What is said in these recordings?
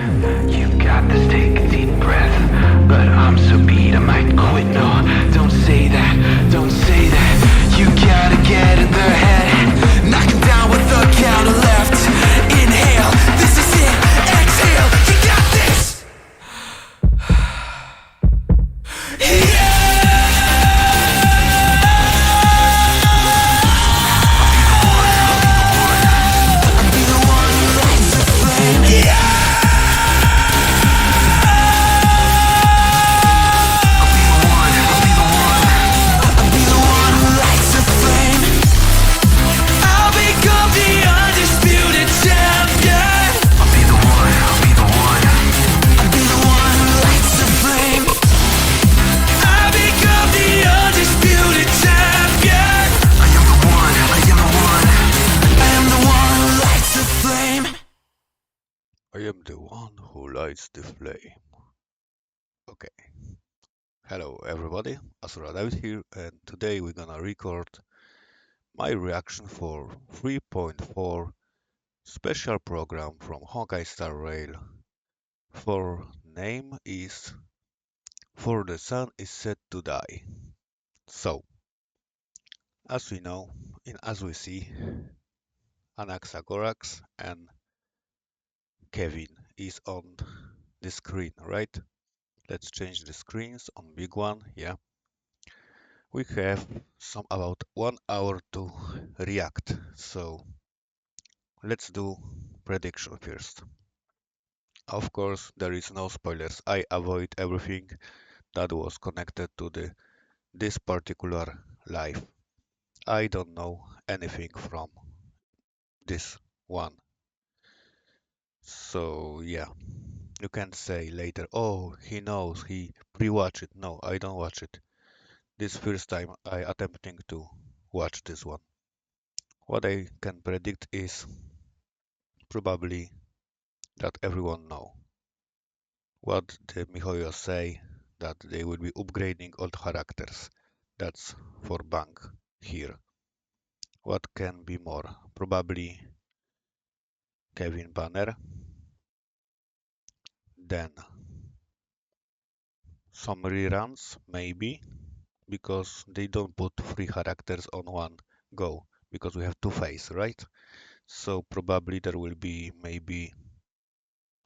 You've got this, take a deep breath. But I'm so beat, I might quit. No, don't say that, don't say that. You gotta get in their head. Knock 'em down with the counter left. Inhale, this is it. Exhale, you got this. I am the one who lights the flame. Okay. Hello everybody, Asura David here, and today we're gonna record my reaction for 3.4 Special Program from Honkai Star Rail. For name is For the Sun is Set to Die. So, as we know, as we see, Anaxagorax and Kevin is on the screen, right? Let's change the screens on big one, yeah. We have about 1 hour to react, so let's do prediction first. Of course, there is no spoilers. I avoid everything that was connected to this particular live. I don't know anything from this one. So yeah, you can say later, oh, he knows, he pre-watched it. No, I don't watch it. This first time I attempting to watch this one. What I can predict is probably that everyone know. What the Mihoyo say that they will be upgrading old characters. That's for bank here. What can be more? Probably Kevin Banner. Then some reruns maybe because they don't put 3 characters on one go because we have 2 phases, right? So probably there will be maybe,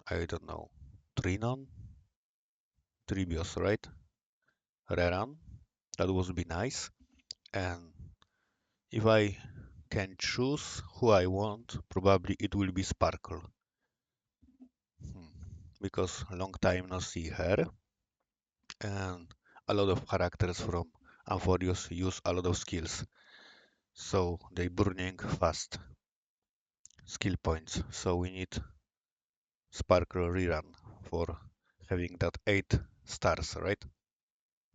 I don't know, Trinon, Tribios, right? Rerun, that would be nice. And if I can choose who I want, probably it will be Sparkle. Because long time no see her, and a lot of characters from Amphorius use a lot of skills, so they burning fast skill points. So we need Sparkle rerun for having that 8 stars, right?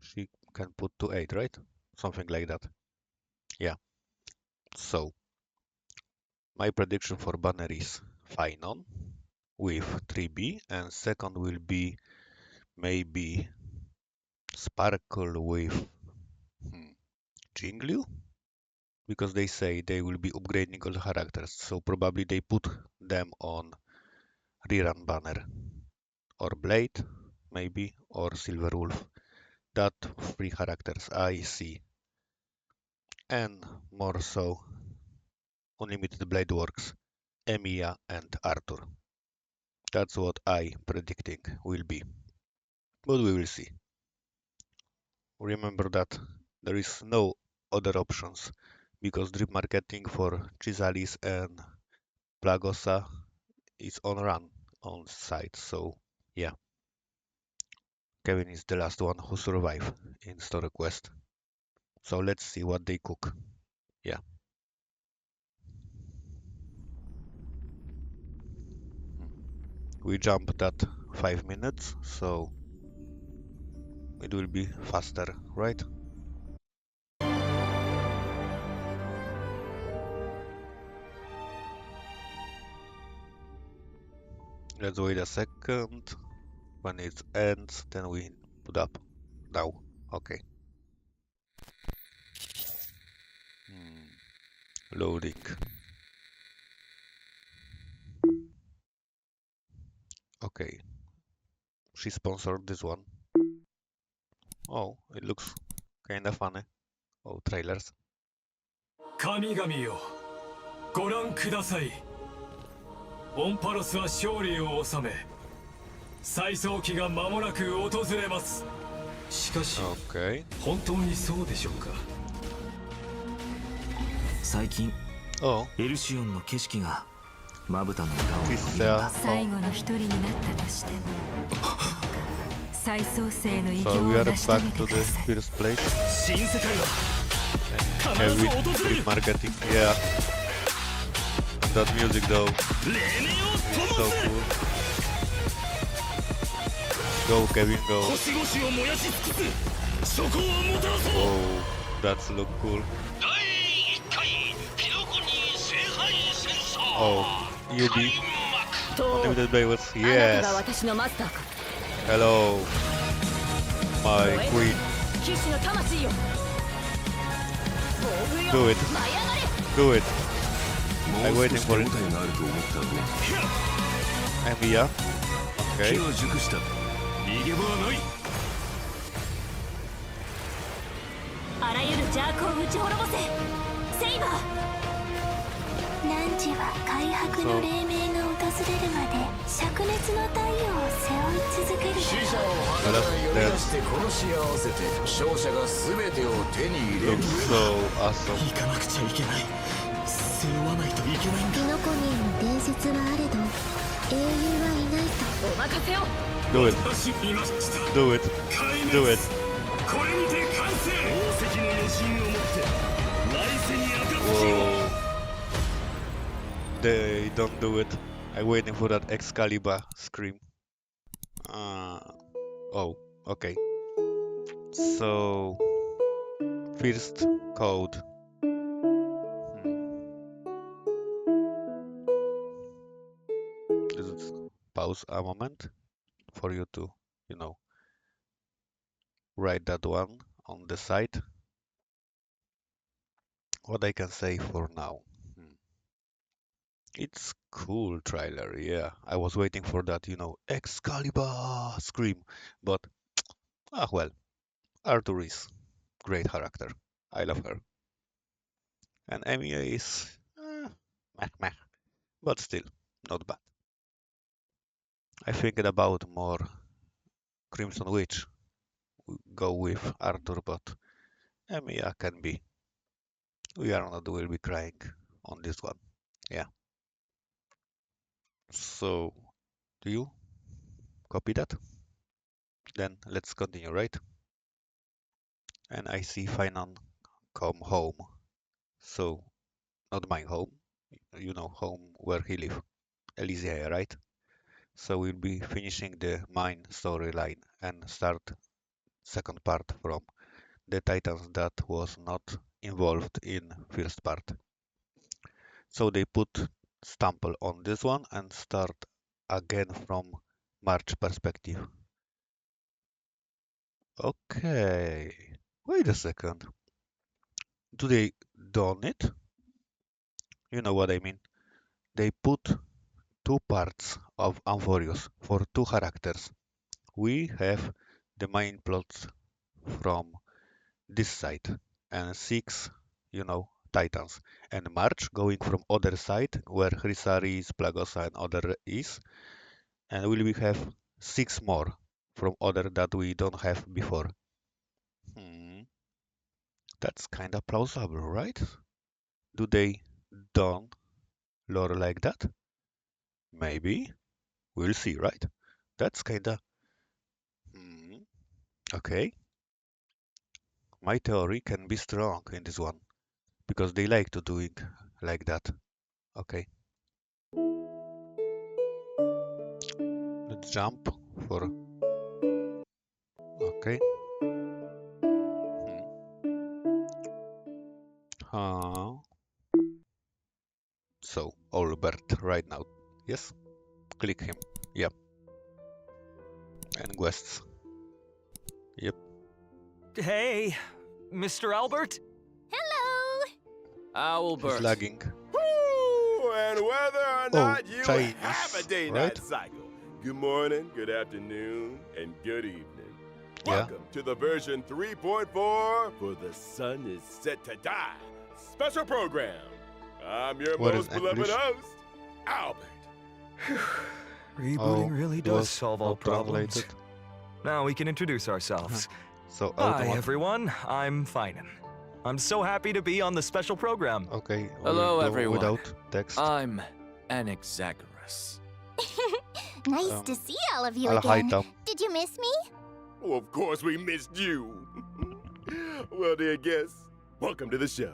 She can put to 8, right? Something like that. Yeah. So my prediction for banner is Finon with 3B, and second will be maybe Sparkle with Jingliu, because they say they will be upgrading all the characters, so probably they put them on rerun banner, or Blade maybe, or Silver Wolf. That 3 characters I see, and more so Unlimited Blade Works, Emiya and Arthur. That's what I predicting will be, but we will see. Remember that there is no other options because drip marketing for Chrysalis and Plagosa is on run on site. So yeah, Kevin is the last one who survived in Story Quest. So let's see what they cook. Yeah. We jumped that 5 minutes, so it will be faster, right? Let's wait a second. When it ends, then we put up. Now, okay. Loading. Okay, she sponsored this one. Oh, it looks kinda funny. Oh, trailers. 神々よ、ご覧ください。オンパロスは勝利を収め、再送期が間もなく訪れます。しかし、Okay. 本当にそうでしょうか。最近、 Oh, エルシオンの景色がまぶたの裏を this 伸びる。最後の一人になったとしても再創生の偉 so 業 we を are 成し遂 back げ to て the ください。 first place. 新世界は Heavy 必ず訪れ free る。 marketing, yeah. And that music though, 黎明を so 灯せ。 cool. Go Kevin, go. 星々を燃やし尽くす。諸行をもたらそう。 Oh, that's look cool. 第1回ピロコニー聖杯戦争。 Oh, UB と Unlimited Bails, あなたが yes. 私のマスターか。 Hello, my queen. 騎士の魂よ。 Do it, 舞い上がれ。 do it. も I'm う waiting 少し for 手応 it. えがあると思ったが、 And yeah, 気 okay. は熟した。逃げ場はない。あらゆる邪悪を打ち滅ぼせ。セイバー。汝は開白の黎明が訪れるまで灼熱の太陽を背負い続ける。死者を花から呼び出して殺し合わせて勝者が全てを手に入れる。 Looks so awesome. 行かなくちゃいけない。背負わないといけないんだ。ピノコニーの伝説はあれど英雄はいないと。お任せを。 Do it, 私見ました。 do it, 壊滅。 do it. これにて完成。宝石の余震をもって来世に暁を。 Whoa. They don't do it. I'm waiting for that Excalibur scream. Oh, okay. So, first code. Just pause a moment for you to, write that one on the side. What I can say for now. It's cool trailer, yeah. I was waiting for that, Excalibur scream, but well, Arthur is great character. I love her. And Emilia is meh, but still not bad. I think about more Crimson Witch go with Arthur, but Emilia can be. We are not will be crying on this one. Yeah. So, do you copy that? Then let's continue, right? And I see Finan come home. So, not my home, home where he live, Elysia, right? So we'll be finishing the main storyline and start second part from the Titans that was not involved in first part. So they put stample on this one and start again from March perspective. Okay, wait a second. Do they done it? You know what I mean. They put two parts of Amphorius for two characters. We have the main plots from this side and six, Titans. And March going from other side where Chrysaris, Plagosa and other is. And we have six more from other that we don't have before. That's kinda plausible, right? Do they done lore like that? Maybe. We'll see, right? That's kinda... Okay. My theory can be strong in this one, because they like to do it like that. Okay. Let's jump for... Okay. So, Albert right now. Yes? Click him. Yep. And quests. Yep. Hey, Mr. Albert? Hello. Albert. He's lagging. Woo! And whether or not you Chinese, have a day right? night cycle, Good morning, good afternoon, and good evening. Yeah. Welcome to the version 3.4 for The Sun is Set to Die special program. I'm your What is most beloved English? host, Albert. Rebooting Oh, really it does was solve all not problems. translated. Now we can introduce ourselves. So Hi, automatic. everyone. I'm Finan. I'm so happy to be on the special program. Okay. Hello, we'll go everyone. Without text. I'm Anaxagoras. Nice to see all of you Hi, again. Tom. Did you miss me? Oh, of course we missed you. Well, dear guests, welcome to the show.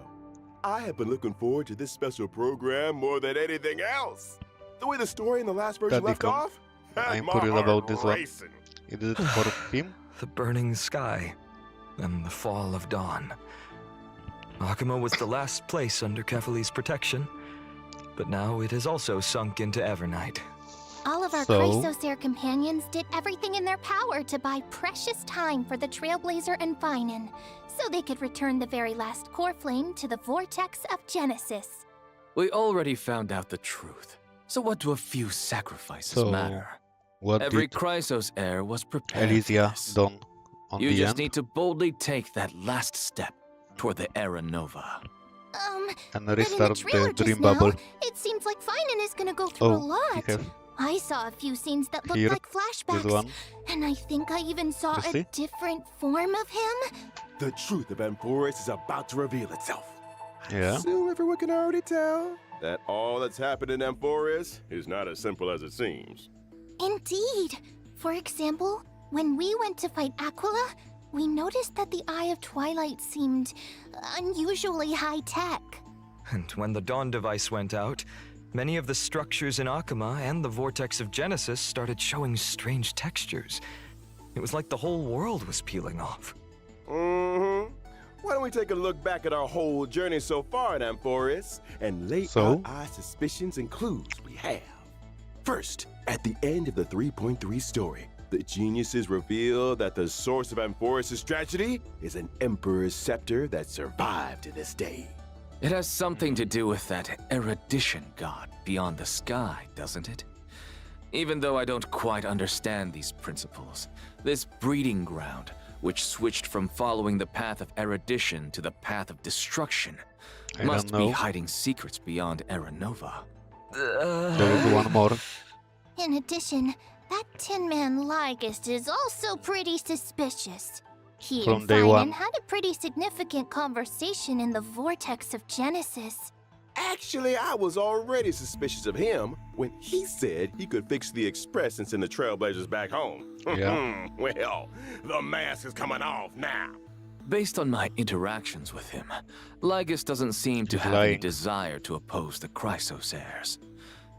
I have been looking forward to this special program more than anything else. The way the story in the last version left Daddy, off, had I'm my curious heart about this one. racing. Is it for him? The burning sky and the fall of dawn. Akuma was the last place under Kefali's protection, but now it has also sunk into Evernight. All of our So? Chrysosaur companions did everything in their power to buy precious time for the Trailblazer and Finan, so they could return the very last core flame to the vortex of Genesis. We already found out the truth. So what do a few sacrifices So, matter? What Every did Chrysos heir was prepared for Elysia this. done on You the just end? need to boldly take that last step toward the Era Nova. And but in restart the trailer the just dream now, bubble. it seems like Finan is gonna go through a Oh, lot. he have I saw a few scenes that looked here like this flashbacks, one. and I think I even saw You a see? different form of him. The truth of Amphoris is about to reveal itself. Yeah. So everyone can already tell that all that's happened in Amphoris is not as simple as it seems. Indeed. For example, when we went to fight Aquila, we noticed that the Eye of Twilight seemed unusually high-tech. And when the Dawn device went out, many of the structures in Akuma and the Vortex of Genesis started showing strange textures. It was like the whole world was peeling off. Mm-hmm. Why don't we take a look back at our whole journey so far in Amphoris and lay So? out our suspicions and clues we have. First, at the end of the 3.3 story, the geniuses reveal that the source of Amphoris' tragedy is an Emperor's scepter that survived to this day. It has something to do with that erudition god beyond the sky, doesn't it? Even though I don't quite understand these principles, this breeding ground, which switched from following the path of erudition to the path of destruction, I must don't be know. hiding secrets beyond Era Nova. There is one more. In addition, that Tin Man Lygist is also pretty suspicious. He From and day one. Finan had a pretty significant conversation in the Vortex of Genesis. Actually, I was already suspicious of him when he said he could fix the Express and send the Trailblazers back home. Yeah. Well, the mask is coming off now. Based on my interactions with him, Lygus doesn't seem to He's have any lying. desire to oppose the Chrysos heirs.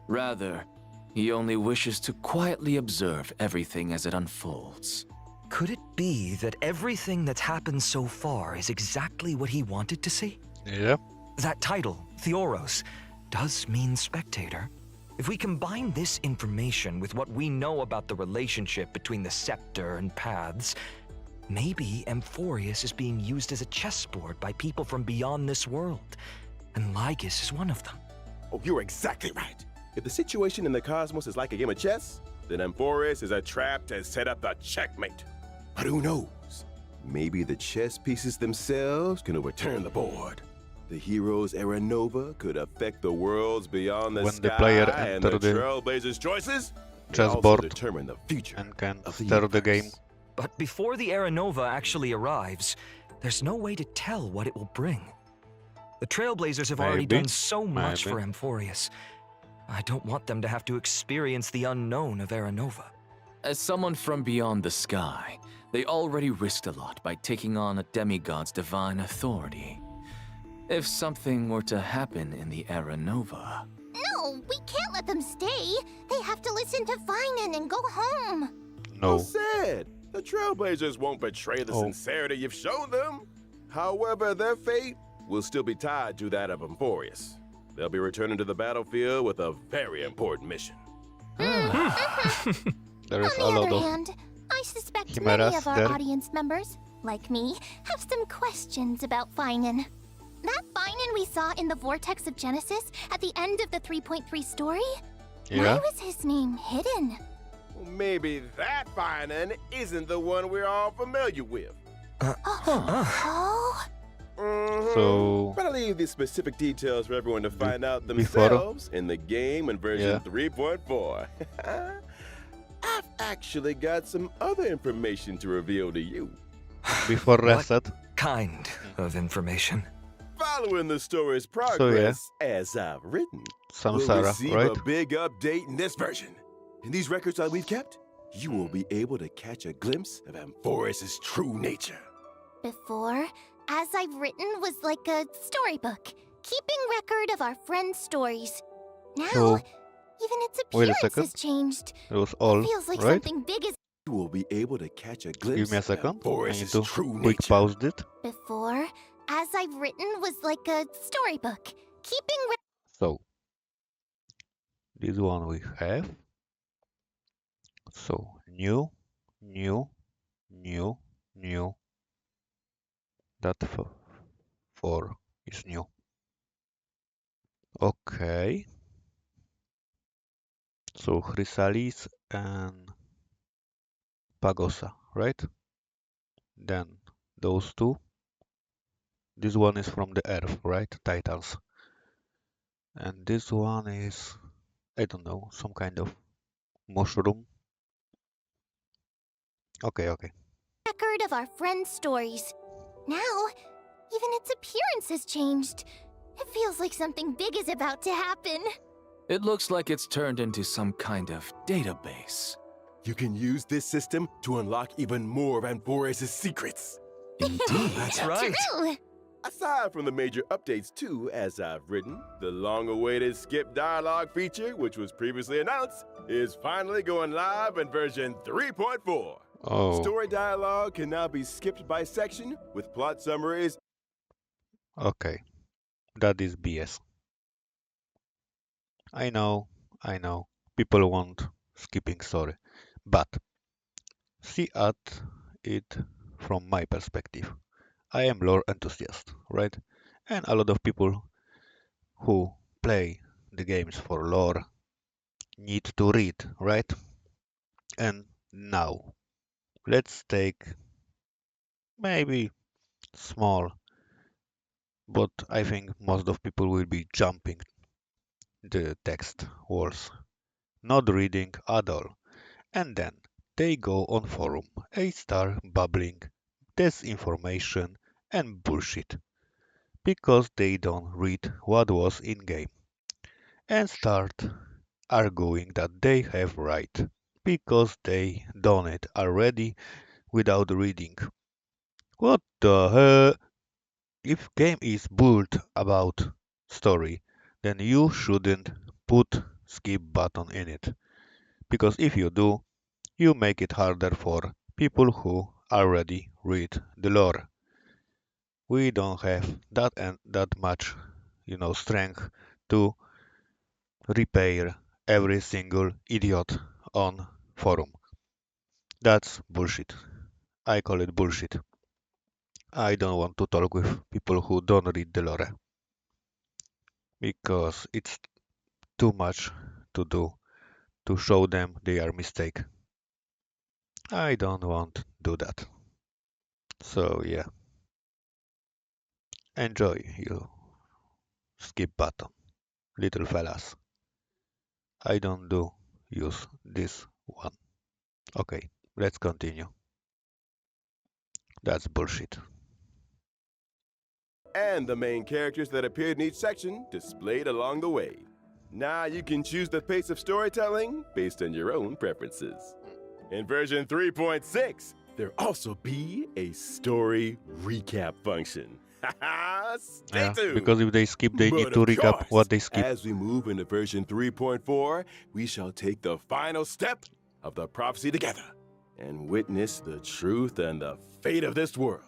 Rather, he only wishes to quietly observe everything as it unfolds. Could it be that everything that's happened so far is exactly what he wanted to see? Yeah. That title, Theoros, does mean spectator. If we combine this information with what we know about the relationship between the scepter and paths, maybe Amphoreus is being used as a chessboard by people from beyond this world, and Lygus is one of them. Oh, you're exactly right. If the situation in the cosmos is like a game of chess, then Amphoreus is a trap to set up the checkmate. But who knows? Maybe the chess pieces themselves can overturn the board. The hero's Era Nova could affect the worlds beyond the When sky, the player and the enter the Trailblazers' choices may chessboard also determine the future and can of the start the universe. game. But before the Era Nova actually arrives, there's no way to tell what it will bring. The Trailblazers have already Maybe. done so much Maybe. for Amphoreus. I don't want them to have to experience the unknown of Era Nova. As someone from beyond the sky, they already risked a lot by taking on a demigod's divine authority. If something were to happen in the Era Nova, No, we can't let them stay. They have to listen to Finan and go home. No. Well said. The Trailblazers won't betray the Oh. sincerity you've shown them. However, their fate will still be tied to that of Amphoreus. They'll be returning to the battlefield with a very important mission. There is On a the lot other of hand, I suspect chimeras many of our there. audience members, like me, have some questions about Finan. That Finan we saw in the Vortex of Genesis at the end of the 3.3 story? Why Yeah. was his name hidden? maybe that Finan isn't the one we're all familiar with. Oh? So But I'll leave the specific details for everyone to find out before- themselves in the game in version Yeah. 3.4. I've actually got some other information to reveal to you. before reset. Kind of information. Following the story's progress, as I've written, we'll Samsara, receive right? a big update in this version. In these records that we've kept, you will be able to catch a glimpse of Amphoris's true nature. Before, as I've written, was like a storybook, keeping record of our friends' stories. Now, So, even its wait a appearance second. has changed. It was all, Feels like right? something big is You will be able to catch a glimpse Give me a of second. I need Amphoris's to true quick nature. pause it. before, as I've written, was like a storybook, keeping So, this one we have. So, new. That 4 is new. Okay. So, Chrysalis and Pagosa, right? Then those two. This one is from the Earth, right? Titans. And this one is, I don't know, some kind of mushroom. Okay. record of our friends' stories. Now, even its appearance has changed. It feels like something big is about to happen. It looks like it's turned into some kind of database. You can use this system to unlock even more of Amphoris's secrets. Indeed. That's right. True! Aside from the major updates too, as I've written, the long-awaited skip dialogue feature, which was previously announced, is finally going live in version 3.4. Oh, Story dialogue can now be skipped by section with plot summaries. okay. That is BS. I know. People want skipping story. But see at it from my perspective. I am lore enthusiast, right? And a lot of people who play the games for lore need to read, right? And now, let's take maybe small, but I think most of people will be jumping the text walls, not reading at all. And then they go on forum and start babbling disinformation and bullshit because they don't read what was in game and start arguing that they have right because they done it already without reading. What the hell? If game is built about story, then you shouldn't put skip button in it. Because if you do, you make it harder for people who already read the lore. We don't have that much, strength to repair every single idiot on forum. That's bullshit. I call it bullshit. I don't want to talk with people who don't read the lore because it's too much to do to show them their mistake. I don't want to do that. So yeah, enjoy your skip button, little fellas. I don't do use this one. Okay, let's continue. That's bullshit. And the main characters that appeared in each section displayed along the way. Now you can choose the pace of storytelling based on your own preferences. In version 3.6, there'll also be a story recap function. Stay Yeah, tuned. because if they skip, they need But to of recap course, what they skip. As we move into version 3.4, we shall take the final step of the prophecy together and witness the truth and the fate of this world.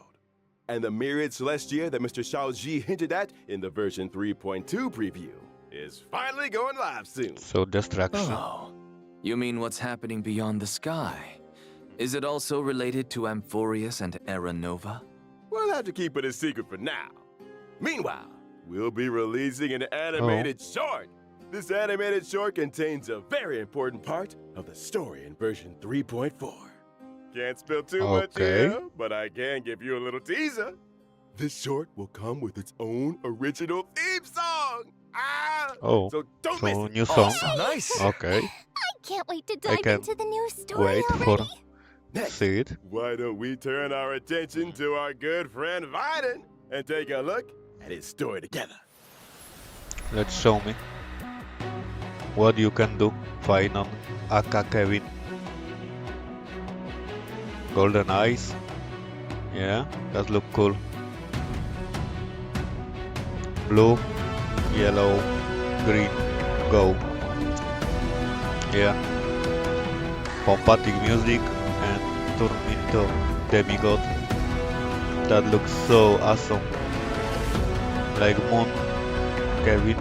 And the myriad celestia that Mr. Shaoji hinted at in the version 3.2 preview is finally going live soon. So distraction. Oh, you mean what's happening beyond the sky? Is it also related to Amphorius and Era Nova? We'll have to keep it a secret for now. Meanwhile, we'll be releasing an animated short This animated short contains a very important part of the story in version 3.4. Can't spill too much here, but I can give you a little teaser. This short will come with its own original theme song. Oh, so don't miss it. new song. Nice. Okay, I can't wait to I dive can into the new story wait already. for see it. Why don't we turn our attention to our good friend Viden and take a look at his story together? Let's show me what you can do. Final aka Kevin. Golden eyes. Yeah, that look cool. Blue, yellow, green, go. Yeah. Pompatic music and turn into demigod. That looks so awesome. Like Moon, Kevin.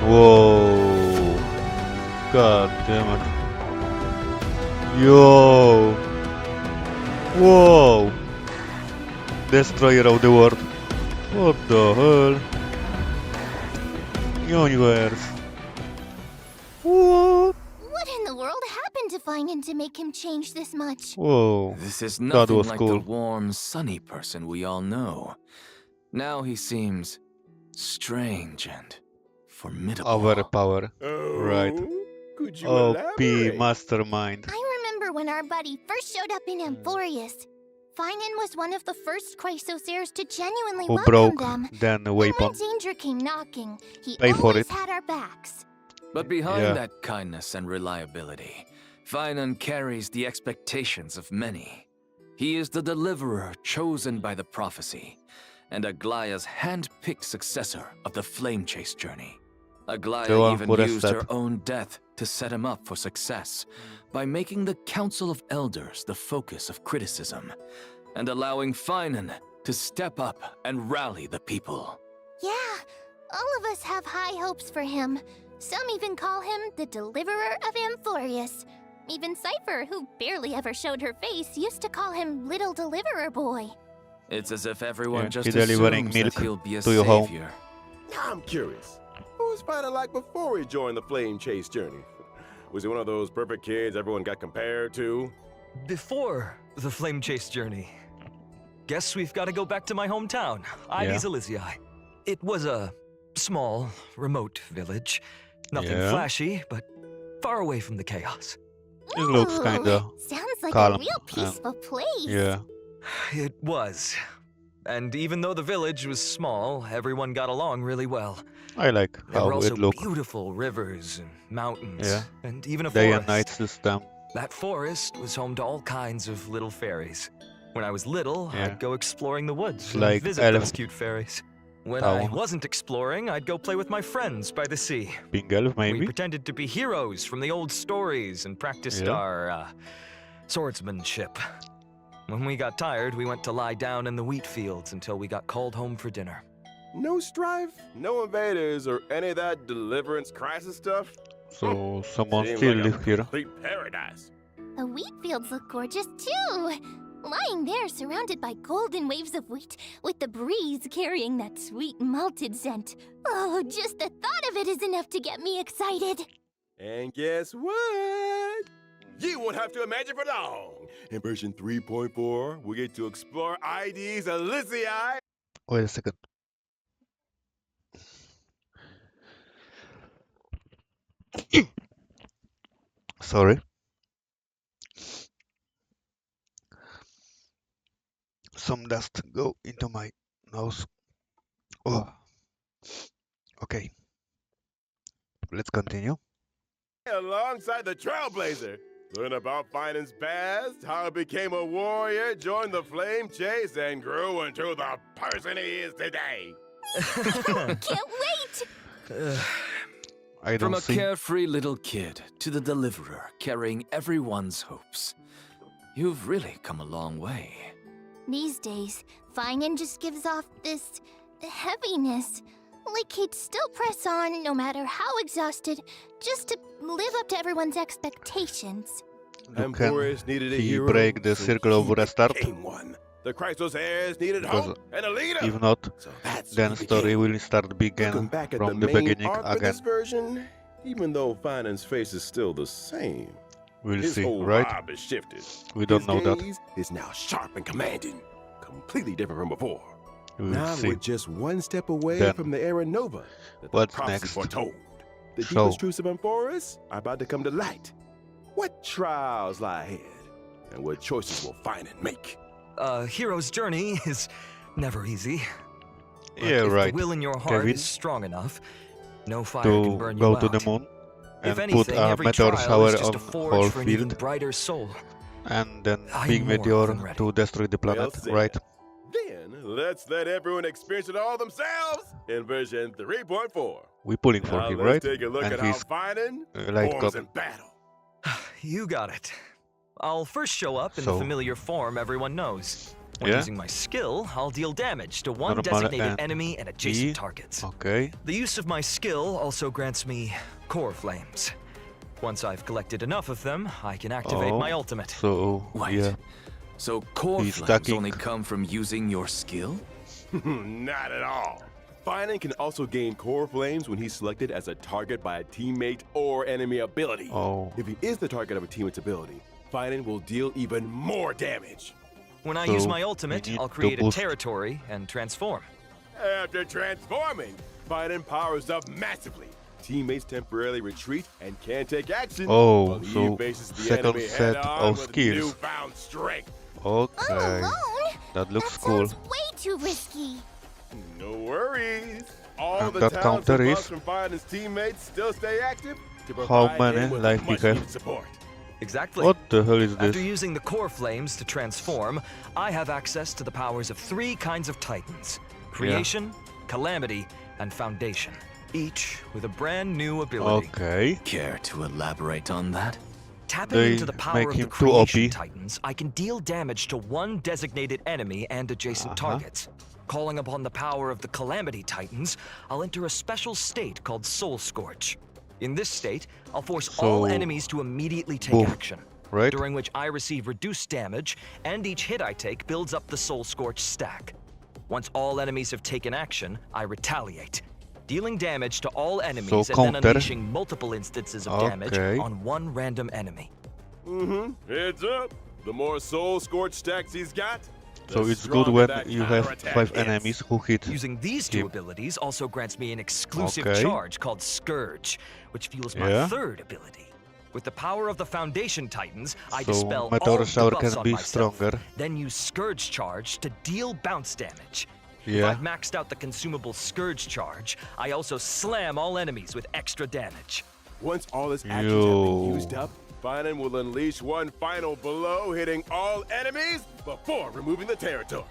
Whoa. God damn it. Yo. Whoa. Destroyer of the world. What the hell? Universe. What? What in the world happened to Finan to make him change this much? Whoa. This is That nothing was like cool. the warm, sunny person we all know. Now he seems strange and formidable. Overpower. Right. Could you OP elaborate? mastermind. I remember when our buddy first showed up in Amphorius. Finan was one of the first Chrysosairs to genuinely Who welcome broke them. then And weapon. when danger came knocking, he Pay for always it. had our backs. But behind Yeah. that kindness and reliability, Finan carries the expectations of many. He is the deliverer chosen by the prophecy, and Aglaya's hand-picked successor of the Flame Chase journey. Aglaya The one even who used rested. her own death to set him up for success by making the Council of Elders the focus of criticism and allowing Finan to step up and rally the people. Yeah, all of us have high hopes for him. Some even call him the deliverer of Amphorius. Even Cypher, who barely ever showed her face, used to call him Little Deliverer Boy. It's as if everyone Yeah, just he's delivering assumes milk that he'll be a to your home. savior. Now I'm curious. What was Finan like before he joined the Flame Chase journey? Was he one of those perfect kids everyone got compared to? Before the Flame Chase journey, guess we've got to go back to my hometown, Ides Elysiae. It was a small, remote village. Nothing Yeah. flashy, but far away from the chaos. It looks Ooh, kinda sounds like calm a real peaceful place. yeah. It was. And even though the village was small, everyone got along really well. I like There were how also it looks. beautiful rivers and mountains, Yeah. and even a Day forest. and night system. That forest was home to all kinds of little fairies. When I was little, Yeah. I'd go exploring the woods and Like visit elf those cute fairies. When I town. wasn't exploring, I'd go play with my friends by the sea. Pink elf We maybe? pretended to be heroes from the old stories and practiced Yeah. our swordsmanship. When we got tired, we went to lie down in the wheat fields until we got called home for dinner. No strife, no invaders, or any of that deliverance crisis stuff? So someone Seems still like a live here. complete paradise. The wheat fields look gorgeous too. Lying there surrounded by golden waves of wheat, with the breeze carrying that sweet malted scent. Oh, just the thought of it is enough to get me excited. And guess what? You won't have to imagine for long. In version 3.4, we get to explore Ides Elysiae. Wait a second. Sorry. Some dust go into my nose. Oh. Okay. Let's continue. Alongside the Trailblazer. Learn about Finan's past, how he became a warrior, joined the Flame Chase, and grew into the person he is today. Can't wait! I From don't a see. carefree little kid to the deliverer carrying everyone's hopes, you've really come a long way. These days, Finan just gives off this heaviness. Like he'd still press on no matter how exhausted, just to live up to everyone's expectations. You Amphorius can needed a he hero, break the so circle of he restart? became one. The Chrysos heirs needed Because hope and a leader. if not, So that's then when we story begin. will start Looking begin back at from the the main beginning arc for again. this version, even though Finance's face is still the same, We'll his see, whole right? vibe has shifted. We don't His know that. gaze is now sharp and commanding, completely different from before. We'll Now see. we're just one step away Then, from the era Nova that the what's prophecy next? foretold. The So- deepest truths of Amphoris are about to come to light. What trials lie ahead, and what choices will Finan make? A hero's journey is never easy. But Yeah, if right. the will in your heart Kevin, is strong enough, no fire can to burn go you to out. the moon If and put anything, a every meteor trial shower is just on a forge whole for an even field, brighter soul. and then I'm big more meteor than ready. to destroy the Well planet, said. right? Then let's let everyone experience it all themselves in version 3.4. We pulling for Now him, let's right? take a look And at how he's Finan light performs gun. in battle. You got it. I'll first show up in the So- familiar form everyone knows. When Yeah? using my skill, I'll deal damage to one Normal designated and enemy and adjacent E. targets. Okay. The use of my skill also grants me core flames. Once I've collected enough of them, I can activate Oh, my ultimate. So Wait. yeah, So core He's flames stacking. only come from using your skill? Not at all. Finan can also gain core flames when he's selected as a target by a teammate or enemy ability. Oh. If he is the target of a teammate's ability, Finan will deal even more damage. When I use So, my we ultimate, need I'll to create a boost- territory and transform. After transforming, Finan powers up massively. Teammates temporarily retreat and can't take action. Oh, while he so faces the second enemy set head-on of with skills. newfound strength. All Okay, alone? that looks That cool. sounds way too risky. No worries. All And the that talents counter and is- buffs from Finan's teammates still stay active to How provide many him with life he much have? needed support. Exactly. What the hell is After this? using the core flames to transform, I have access to the powers of 3 kinds of titans: creation, calamity, and foundation. Each with a brand new ability. Okay. Care to elaborate on that? Tapping They into the power make of the him too OP. creation titans, I can deal damage to one designated enemy and adjacent targets. Calling upon the power of the calamity titans, I'll enter a special state called Soul Scorch. In this state, I'll force all So, enemies to immediately take boom, action, right? during which I receive reduced damage, and each hit I take builds up the Soul Scorch stack. Once all enemies have taken action, I retaliate, dealing damage to all enemies and then counter. unleashing multiple instances of damage Okay. on one random enemy. Heads up. The more soul scorch stacks he's got, So the it's good stronger when that you have counterattack 5 hits. enemies who hit Using these 2 him. abilities also grants me an exclusive Okay. charge called Scourge, which fuels my Yeah. 3rd ability. With the power of the Foundation Titans, I So dispel Meteor all the Shower buffs can on be myself, stronger. then use Scourge Charge to deal bounce damage. If Yeah. I've maxed out the consumable Scourge Charge, I also slam all enemies with extra damage. Once all his actions have been Yo. used up, Finan will unleash one final blow, hitting all enemies before removing the territory.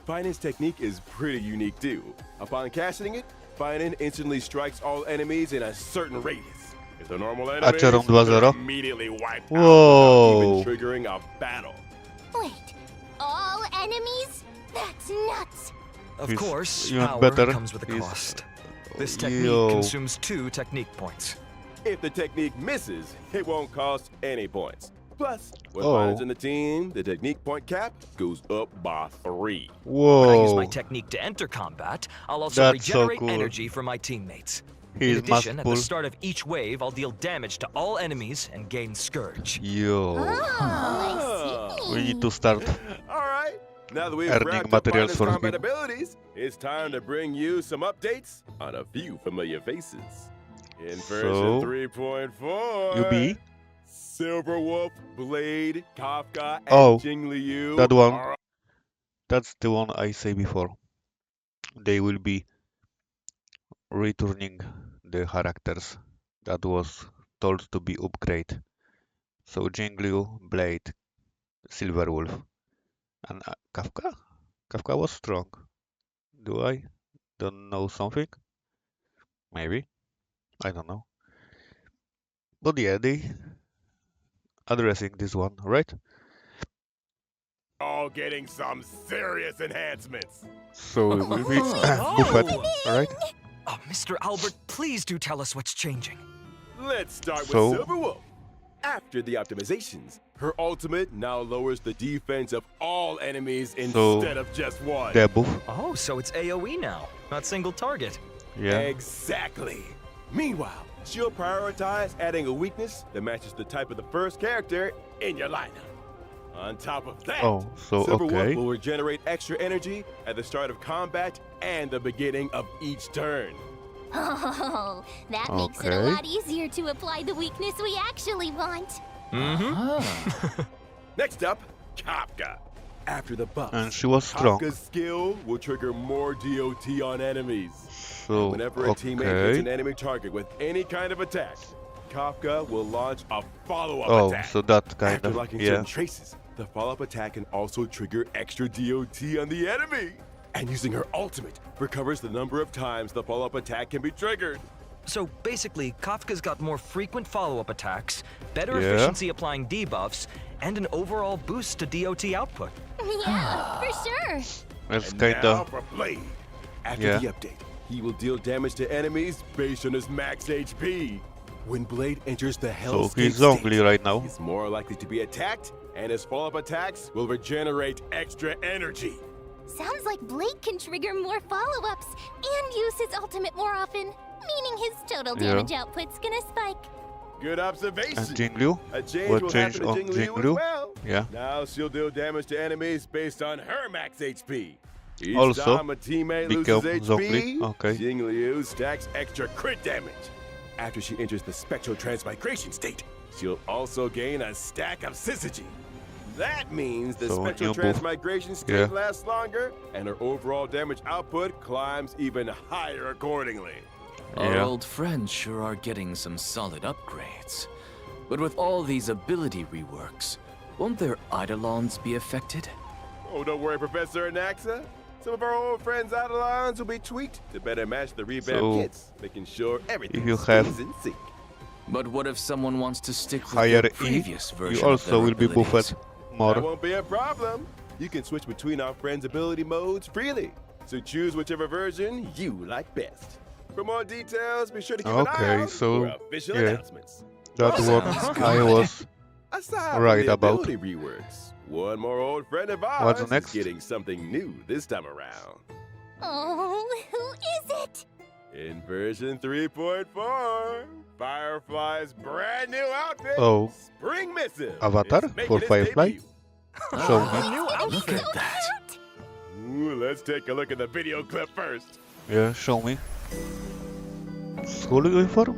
Finan's technique is pretty unique too. Upon casting it, Finan instantly strikes all enemies in a certain radius. If they're normal enemies, Acheron 2-0. they're immediately wiped out Whoa. without even triggering a battle. Wait, all enemies? That's nuts. Of He's course, even power better. comes with a He's- cost. This technique Yo. consumes 2 technique points. If the technique misses, it won't cost any points. Plus, when Oh. Finan's in the team, the technique point cap goes up by 3. When I use my Whoa. technique to enter combat, I'll also That's so regenerate cool. energy for my teammates. He's In addition, at the multiple. start of each wave, I'll deal damage to all enemies and gain Scourge. Yo. Oh, I see. We need to start. All right. Now that we've Earning wrapped up materials Finan's for combat him. abilities, it's time to bring you some updates on a few familiar faces. In version So, 3.4, UB? Silverwolf, Blade, Kafka, and Oh, Jing Liu that one. are That's the one I say before. They will be returning the characters that was told to be upgrade. So Jingliu, Blade, Silverwolf, and Kafka? Kafka was strong. Do I don't know something? Maybe. I don't know. But yeah, they addressing this one, right? all getting some serious enhancements. So we Buffett, right? Oh, Mr. Albert, please do tell us what's changing. Let's start with So- Silverwolf. After the optimizations, her ultimate now lowers the defense of all enemies instead of just one. Debuff. Oh, so it's AoE now, not single target. Yeah. Exactly. Meanwhile, she'll prioritize adding a weakness that matches the type of the first character in your lineup. On top of that, Oh, so Silverwolf okay. will regenerate extra energy at the start of combat and the beginning of each turn. Oh, that makes it a Okay. lot easier to apply the weakness we actually want. Next up, Kafka. After the buff, And she was strong. Kafka's skill will trigger more DOT on enemies. So Whenever a teammate hits okay. an enemy target with any kind of attack, Kafka will launch a follow-up Oh, attack. so that kind After of locking yeah. certain traces, the follow-up attack can also trigger extra DOT on the enemy. And using her ultimate recovers the number of times the follow-up attack can be triggered. So basically, Kafka's got more frequent follow-up attacks, better Yeah. efficiency applying debuffs, and an overall boost to DOT output. Yeah, for sure. It's And kind now of for Blade. After Yeah. the update, he will deal damage to enemies based on his max HP. When Blade enters the so Hell's Gate he's state, zombie right now. he's more likely to be attacked, and his follow-up attacks will regenerate extra energy. Sounds like Blade can trigger more follow-ups and use his ultimate more often, meaning his total Yeah. damage output's gonna spike. Good observation. And Jingliu? A change What will change happen to on Jingliu Jingliu? as well. Yeah. Now she'll deal damage to enemies based on her max HP. Each Also, time a teammate become loses zombie. HP, Okay. Jingliu stacks extra crit damage. After she enters the Spectral Transmigration state, she'll also gain a stack of Syzygy. That means the So, Spectral new buff. Transmigration state Yeah. lasts longer, and her overall damage output climbs even higher accordingly. Our Yeah. old friends sure are getting some solid upgrades. But with all these ability reworks, won't their Eidolons be affected? Oh, don't worry, Professor Anaxa. Some of our old friends' Eidolons will be tweaked to better match the revamped So, kits, making sure everything if you stays have in sync. But what if someone wants to stick with Higher their E, previous version you of also their will be abilities? buffed That more. won't be a problem. You can switch between our friends' ability modes freely. So choose whichever version you like best. For more details, be sure to keep an eye Okay, out so, for official yeah. announcements. That's Oh, what sounds good. I was Aside Right from the about. ability reworks, one more old friend of ours What's is next? getting something new this time around. Oh, who is it? In version 3.4, Firefly's brand new outfit, Oh. Spring Missive, Avatar is making for its Firefly? debut. Show Ah, me. New It's gonna be outfit. so that. cute. Ooh, let's take a look at the video clip first. Yeah, show me. School uniform?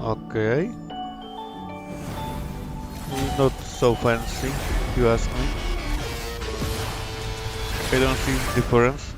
Okay. Not so fancy, if you ask me. I don't see difference.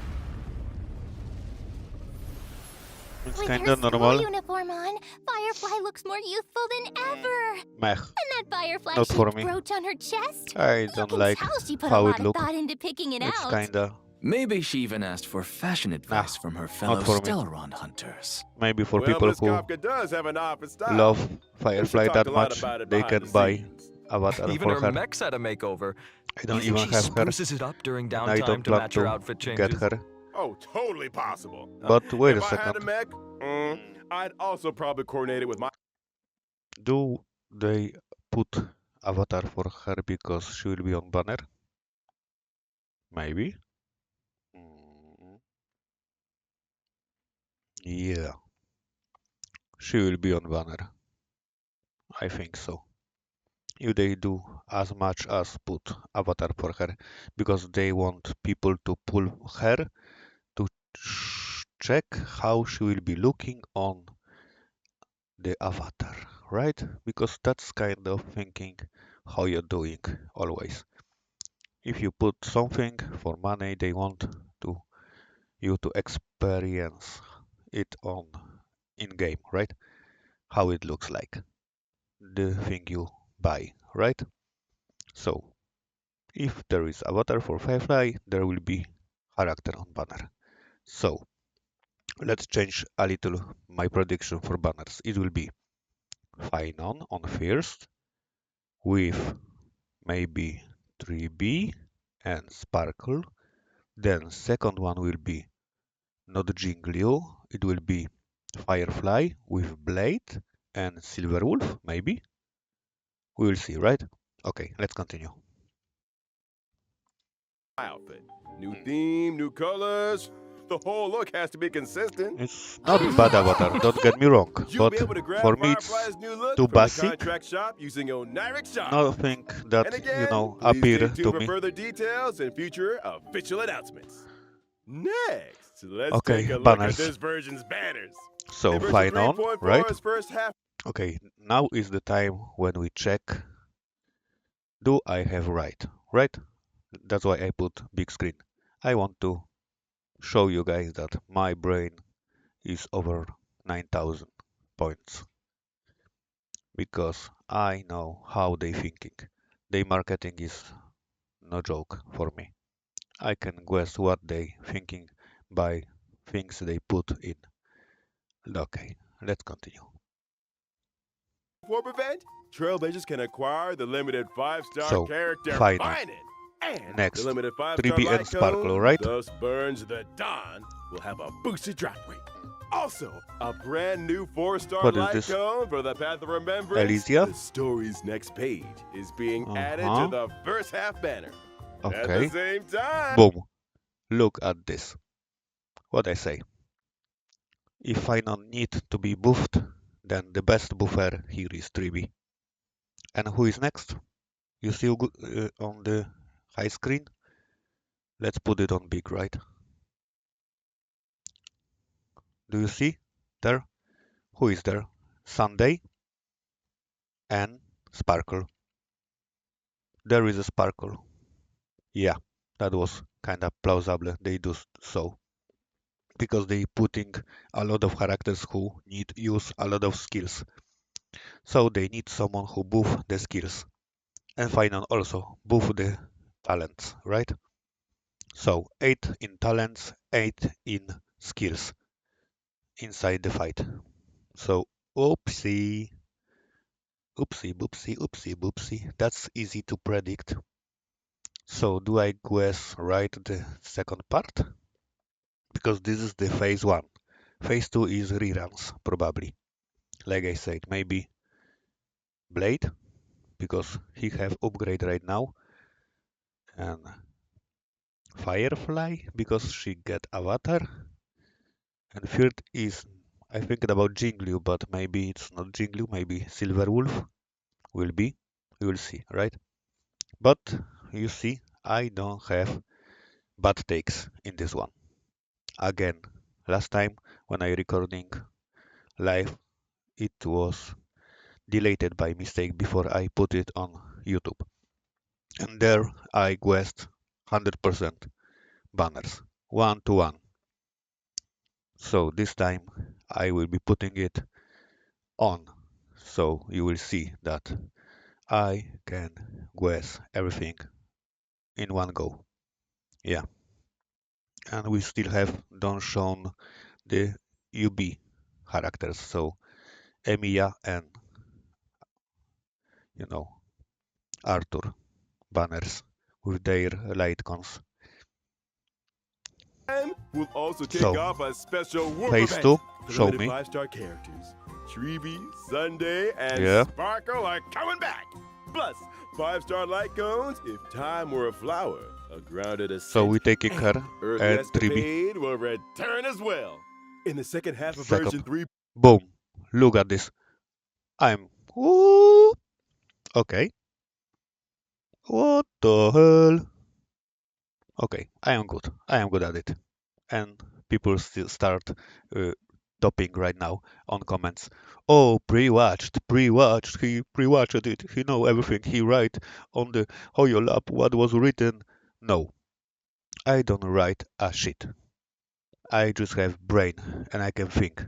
It's With kinda her school normal. uniform on, Firefly looks more youthful than ever. Meh. And that firefly Not for shaped me. brooch on her chest. I You don't can like tell she put how a it lot of look. thought into picking it It's out. kinda Maybe she even asked for fashion advice from her fellow for me. Stellaron hunters. maybe for well, people Miss who Kafka does have an office style. love We should Firefly talk that a lot much, about it they behind can the buy scenes. avatar Even for her her. mech's had a makeover. I You don't think even she have her. spruces it up during And I downtime don't to plan match her to outfit get changes? her. Oh, totally possible. But wait a if I had a second. mech, I'd also probably coordinate it with my. Do they put avatar for her because she will be on banner? Maybe. Yeah. She will be on banner. I think so. If they do as much as put avatar for her, because they want people to pull her to check how she will be looking on the avatar, right? Because that's kind of thinking how you're doing always. If you put something for money, they want you to experience it on in game, right? How it looks like, the thing you buy, right? So if there is avatar for Firefly, there will be character on banner. So let's change a little my prediction for banners. It will be Finon on first with maybe 3B and Sparkle. Then second one will be not Jingliu, it will be Firefly with Blade and Silverwolf, maybe. We will see, right? Okay, let's continue. Outfit. New theme, new colors. The whole look has to be consistent. It's not bad avatar, don't get me wrong, You'll but be able to grab for me it's Firefly's new look too from the basic. contract shop using Oniric Shop. Nothing that, And again, please appear stay to tuned for me. further details and future official announcements. Next, let's Okay, take a look banners. at this version's banners. So, In version fine on, 3.4's right? first half. Okay, now is the time when we check, do I have right? Right? That's why I put big screen. I want to show you guys that my brain is over 9,000 points. Because I know how they thinking. Their marketing is no joke for me. I can guess what they thinking by things they put in. Okay, let's continue. For event, Trailblazers can acquire the limited 5-star So, character final. Find It. And Next, the limited 5-star 3B and light Sparkle, cone, right? thus Burns the Dawn, will have a boosted drop rate. Also, a brand new 4-star What is light this? cone for the Path of Remembrance. Elysia? The story's next page is being added Uh-huh. to the first half banner. At Okay. the same time, Boom. Look at this. What I say. If I don't need to be buffed, then the best buffer here is 3B. And who is next? You see on the high screen? Let's put it on big, right? Do you see there? Who is there? Sunday and Sparkle. There is a Sparkle. Yeah, that was kind of plausible. They do so. Because they putting a lot of characters who need use a lot of skills. So they need someone who buff the skills. And final also buff the talents, right? So 8 in talents, 8 in skills inside the fight. So oopsie, oopsie, boopsie, oopsie, boopsie. That's easy to predict. So do I guess right the second part? Because this is the phase 1. Phase 2 is reruns, probably. Like I said, maybe Blade, because he have upgrade right now. And Firefly, because she get avatar. And third is, I think about Jingliu, but maybe it's not Jingliu, maybe Silverwolf will be. We will see, right? But you see, I don't have bad takes in this one. Again, last time when I recording live, it was deleted by mistake before I put it on YouTube. And there I guessed 100% banners, 1 to 1. So this time I will be putting it on. So you will see that I can guess everything in one go. Yeah. And we still have don't shown the UB characters. So Emiya and Arthur banners with their light cons. we'll also kick So, off a special Warp phase event. 2, The show limited me. 5-star characters. Treeby, Sunday, and Yeah. Sparkle are coming back. Plus, 5-star light cones if time were a flower. A grounded ascent. So we taking her Early and 3B. Escapade will return as well. In the second half of Second. version 3. Boom. Look at this. I'm... Woo! Okay. What the hell? Okay, I am good. I am good at it. And people still start topping right now on comments. Oh, pre-watched. He pre-watched it. He know everything. He write on the Hoyo lab what was written. No, I don't write a shit. I just have brain and I can think.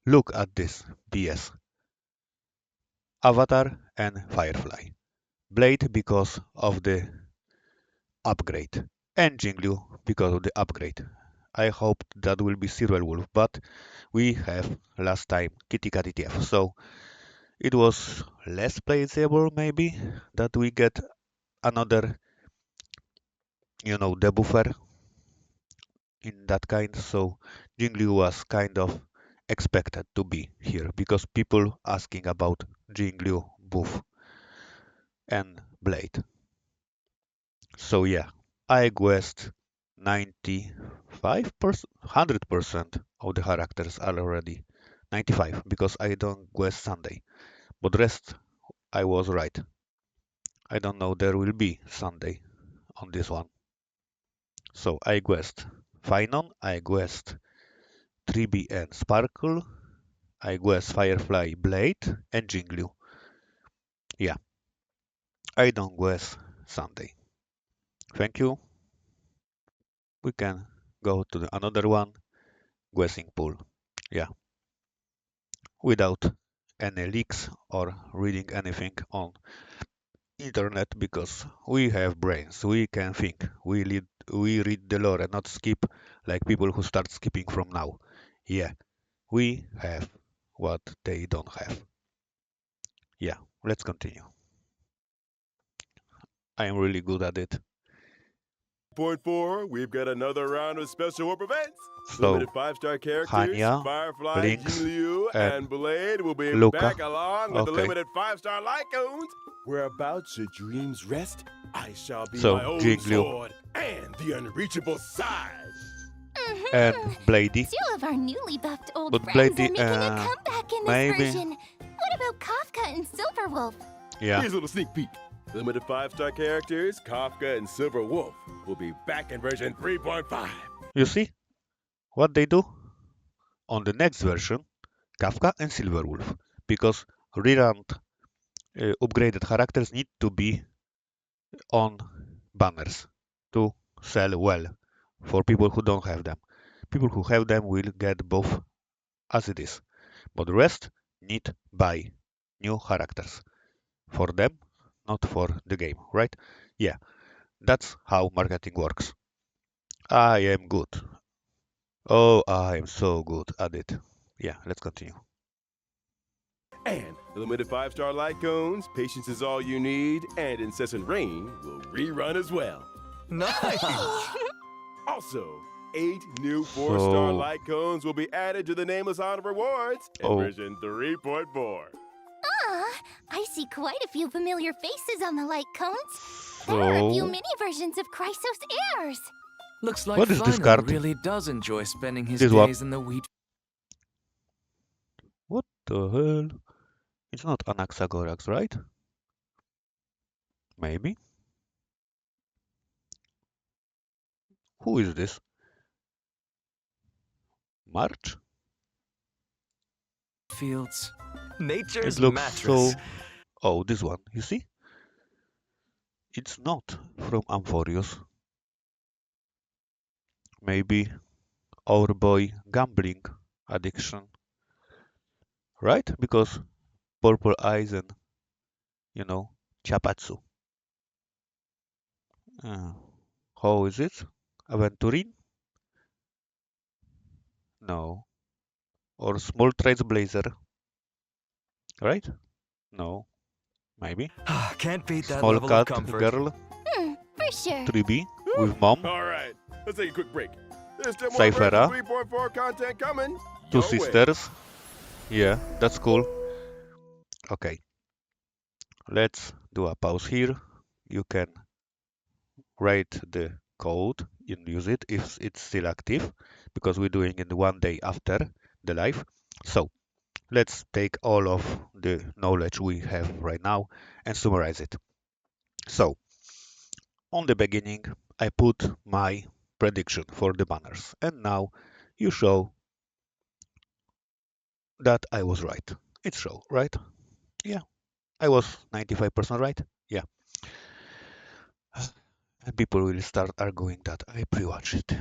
Look at this BS. Avatar and Firefly. Blade because of the upgrade. And Jingliu because of the upgrade. I hope that will be Serial Wolf, but we have last time Kitty Cat ETF, so it was less playable maybe that we get another debuffer in that kind, so Jingliu was kind of expected to be here because people asking about Jingliu buff. and Blade. So yeah, I guessed 95%, 100% of the characters are already 95 because I don't guess Sunday. But rest I was right. I don't know there will be Sunday on this one. So I guessed Finon, I guessed 3B and Sparkle, I guessed Firefly Blade and Jingliu. Yeah, I don't guess Sunday. Thank you. We can go to the another one, guessing pool. Yeah, without any leaks or reading anything on internet because we have brains, we can think, we read the lore and not skip like people who start skipping from now. Yeah, we have what they don't have. Yeah, let's continue. I am really good at it. Point 4, we've got another round of special warp events. So, Limited 5-star characters, Hanya, Firefly, Lynx, Jingliu, and and Blade will be Luca. back along with the Okay. limited 5-star Lycoons. Whereabouts your dreams rest, I shall be So, my own Jingliu. sword and the unreachable side. And Bladey. Two of our newly buffed old But friends Bladey, are making a comeback in this maybe. version. What about Kafka and Silverwolf? Yeah, Here's a little sneak peek. Limited 5-star characters, Kafka and Silver Wolf, will be back in version 3.5. you see what they do? On the next version, Kafka and Silverwolf, because re-ranked upgraded characters need to be on banners to sell well for people who don't have them. People who have them will get both as it is, but the rest need buy new characters for them, not for the game, right? Yeah, that's how marketing works. I am good. Oh, I am so good at it. Yeah, let's continue. And the limited 5-star Lycoons, patience is all you need, and incessant rain will rerun as well. Nice! Also, 8 new 4-star So- Lycoons will be added to the Nameless Honor Rewards in Oh. version 3.4. I see quite a few familiar faces on the light cones. There are a few So, mini versions of Chrysos heirs. Looks like What is this Phino card? really does enjoy spending his This one. days in the wheat. what the hell? It's not Anaxagorax, right? Maybe. Who is this? March? Fields. Nature's It looks mattress. so... Oh, this one, you see? It's not from Amphorius. Maybe our boy gambling addiction. Right? Because purple eyes and, Chapatsu. How is it? Aventurin? No. Or small trades blazer. Right? No. Maybe. Can't beat that Small level of cat comfort. girl. For sure. 3B with mom. All right, let's take a quick break. There's still more Cyphera. version 3.4 content coming. Two Your way. sisters. Yeah, that's cool. Okay. Let's do a pause here. You can write the code and use it if it's still active, because we're doing it one day after the live. So let's take all of the knowledge we have right now and summarize it. So on the beginning, I put my prediction for the banners, and now you show that I was right. It show, right? Yeah, I was 95% right. Yeah. And people will start arguing that I pre-watched it.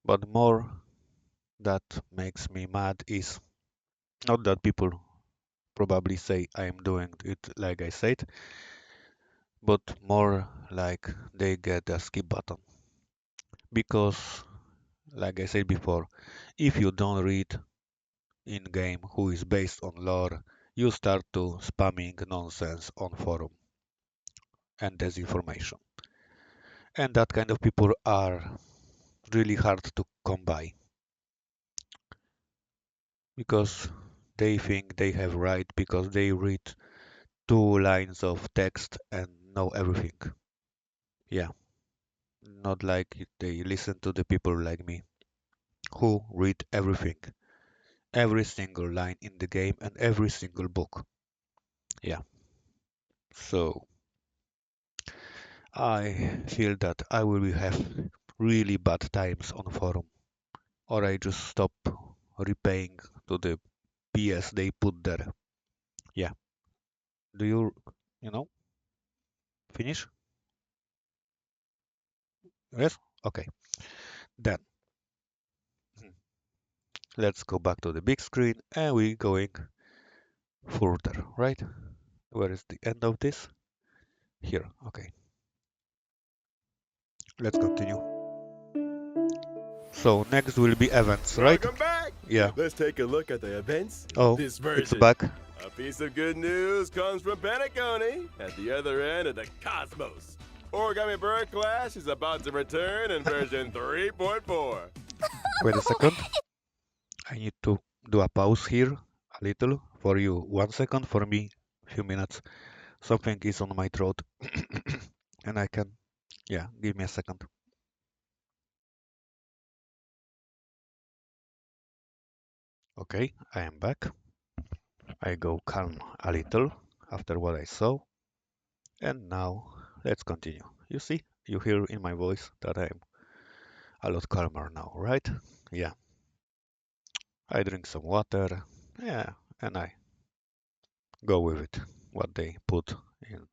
But more that makes me mad is not that people probably say I am doing it like I said, but more like they get a skip button. Because, like I said before, if you don't read in-game who is based on lore, you start to spamming nonsense on forum and disinformation. And that kind of people are really hard to come by. Because they think they have right because they read 2 lines of text and know everything. Yeah, not like they listen to the people like me who read everything, every single line in the game and every single book. Yeah, so I feel that I will have really bad times on forum, or I just stop repaying to the BS they put there. Yeah, do you know, finish? Yes? Okay, then let's go back to the big screen and we going further, right? Where is the end of this? Here, okay. Let's continue. So next will be events, right? Welcome back. Yeah. Let's take a look at the events. Oh, This it's version. back. A piece of good news comes from Penacony at the other end of the cosmos. Origami Bird Clash is about to return in version 3.4. Wait a second. I need to do a pause here a little for you. 1 second, for me, few minutes. Something is on my throat and I can, yeah, give me a second. Okay, I am back. I go calm a little after what I saw. And now let's continue. You see, you hear in my voice that I'm a lot calmer now, right? Yeah. I drink some water. Yeah, and I go with it. What they put in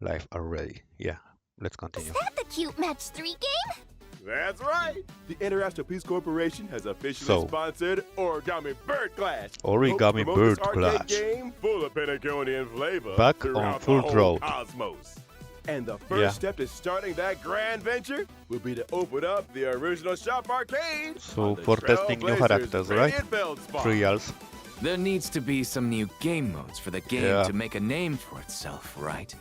life already. Yeah, let's Is continue. that the cute Match 3 game? That's right. The International Peace Corporation has officially So, sponsored Origami Bird Clash. Origami Hopes to promote Bird this arcade Clash. game full of Penaconian flavor Back throughout on full the whole throat. cosmos. And the first Yeah. step to starting that grand venture will be to open up the original shop arcade. So on the for testing new Trailblazers characters, right? Radiant Feldspar. Trials. There needs to be some new game modes for the game Yeah. to make a name for itself, right?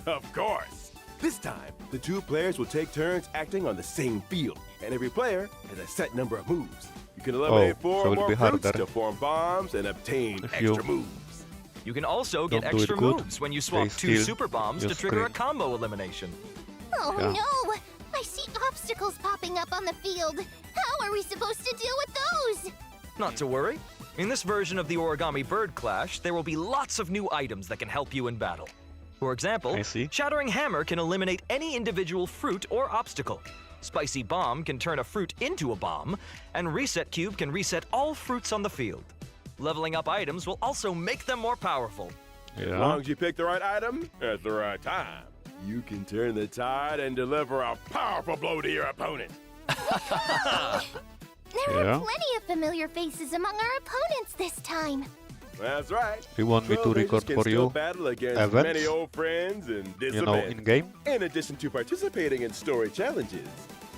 Of course. This time, the two players will take turns acting on the same field, and every player has a set number of moves. You can eliminate Oh, four so or it'll more be fruits harder. to form bombs and obtain If you extra moves. You can also get don't do it extra good, moves when you swap they 2 steal super bombs to your trigger a screen. combo elimination. Oh Yeah. no! I see obstacles popping up on the field. How are we supposed to deal with those? Not to worry. In this version of the Origami Bird Clash, there will be lots of new items that can help you in battle. For example, I see. Shattering Hammer can eliminate any individual fruit or obstacle. Spicy Bomb can turn a fruit into a bomb, and Reset Cube can reset all fruits on the field. Leveling up items will also make them more powerful. As Yeah. long as you pick the right item at the right time, you can turn the tide and deliver a powerful blow to your opponent. There Yeah. are plenty of familiar faces among our opponents this time. That's right. You want me to Trailblazers record can for still you battle against events? many old friends in this You know, event. in game? In addition to participating in story challenges,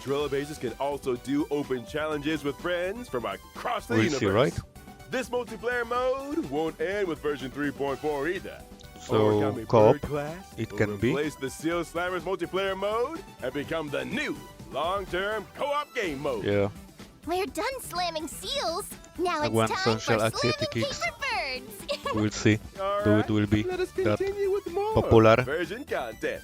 Trailblazers can also do open challenges with friends from across the We'll universe. see, right? This multiplayer mode won't end with version 3.4 either. So Origami co-op, Bird Clash it will can be. replace the Seal Slammers multiplayer mode and become the new long-term co-op game mode. Yeah. We're done slamming seals. Now it's When time social for activity slamming kicks. paper birds. We'll see. All Do it right, will be let us that continue with more popular. version content.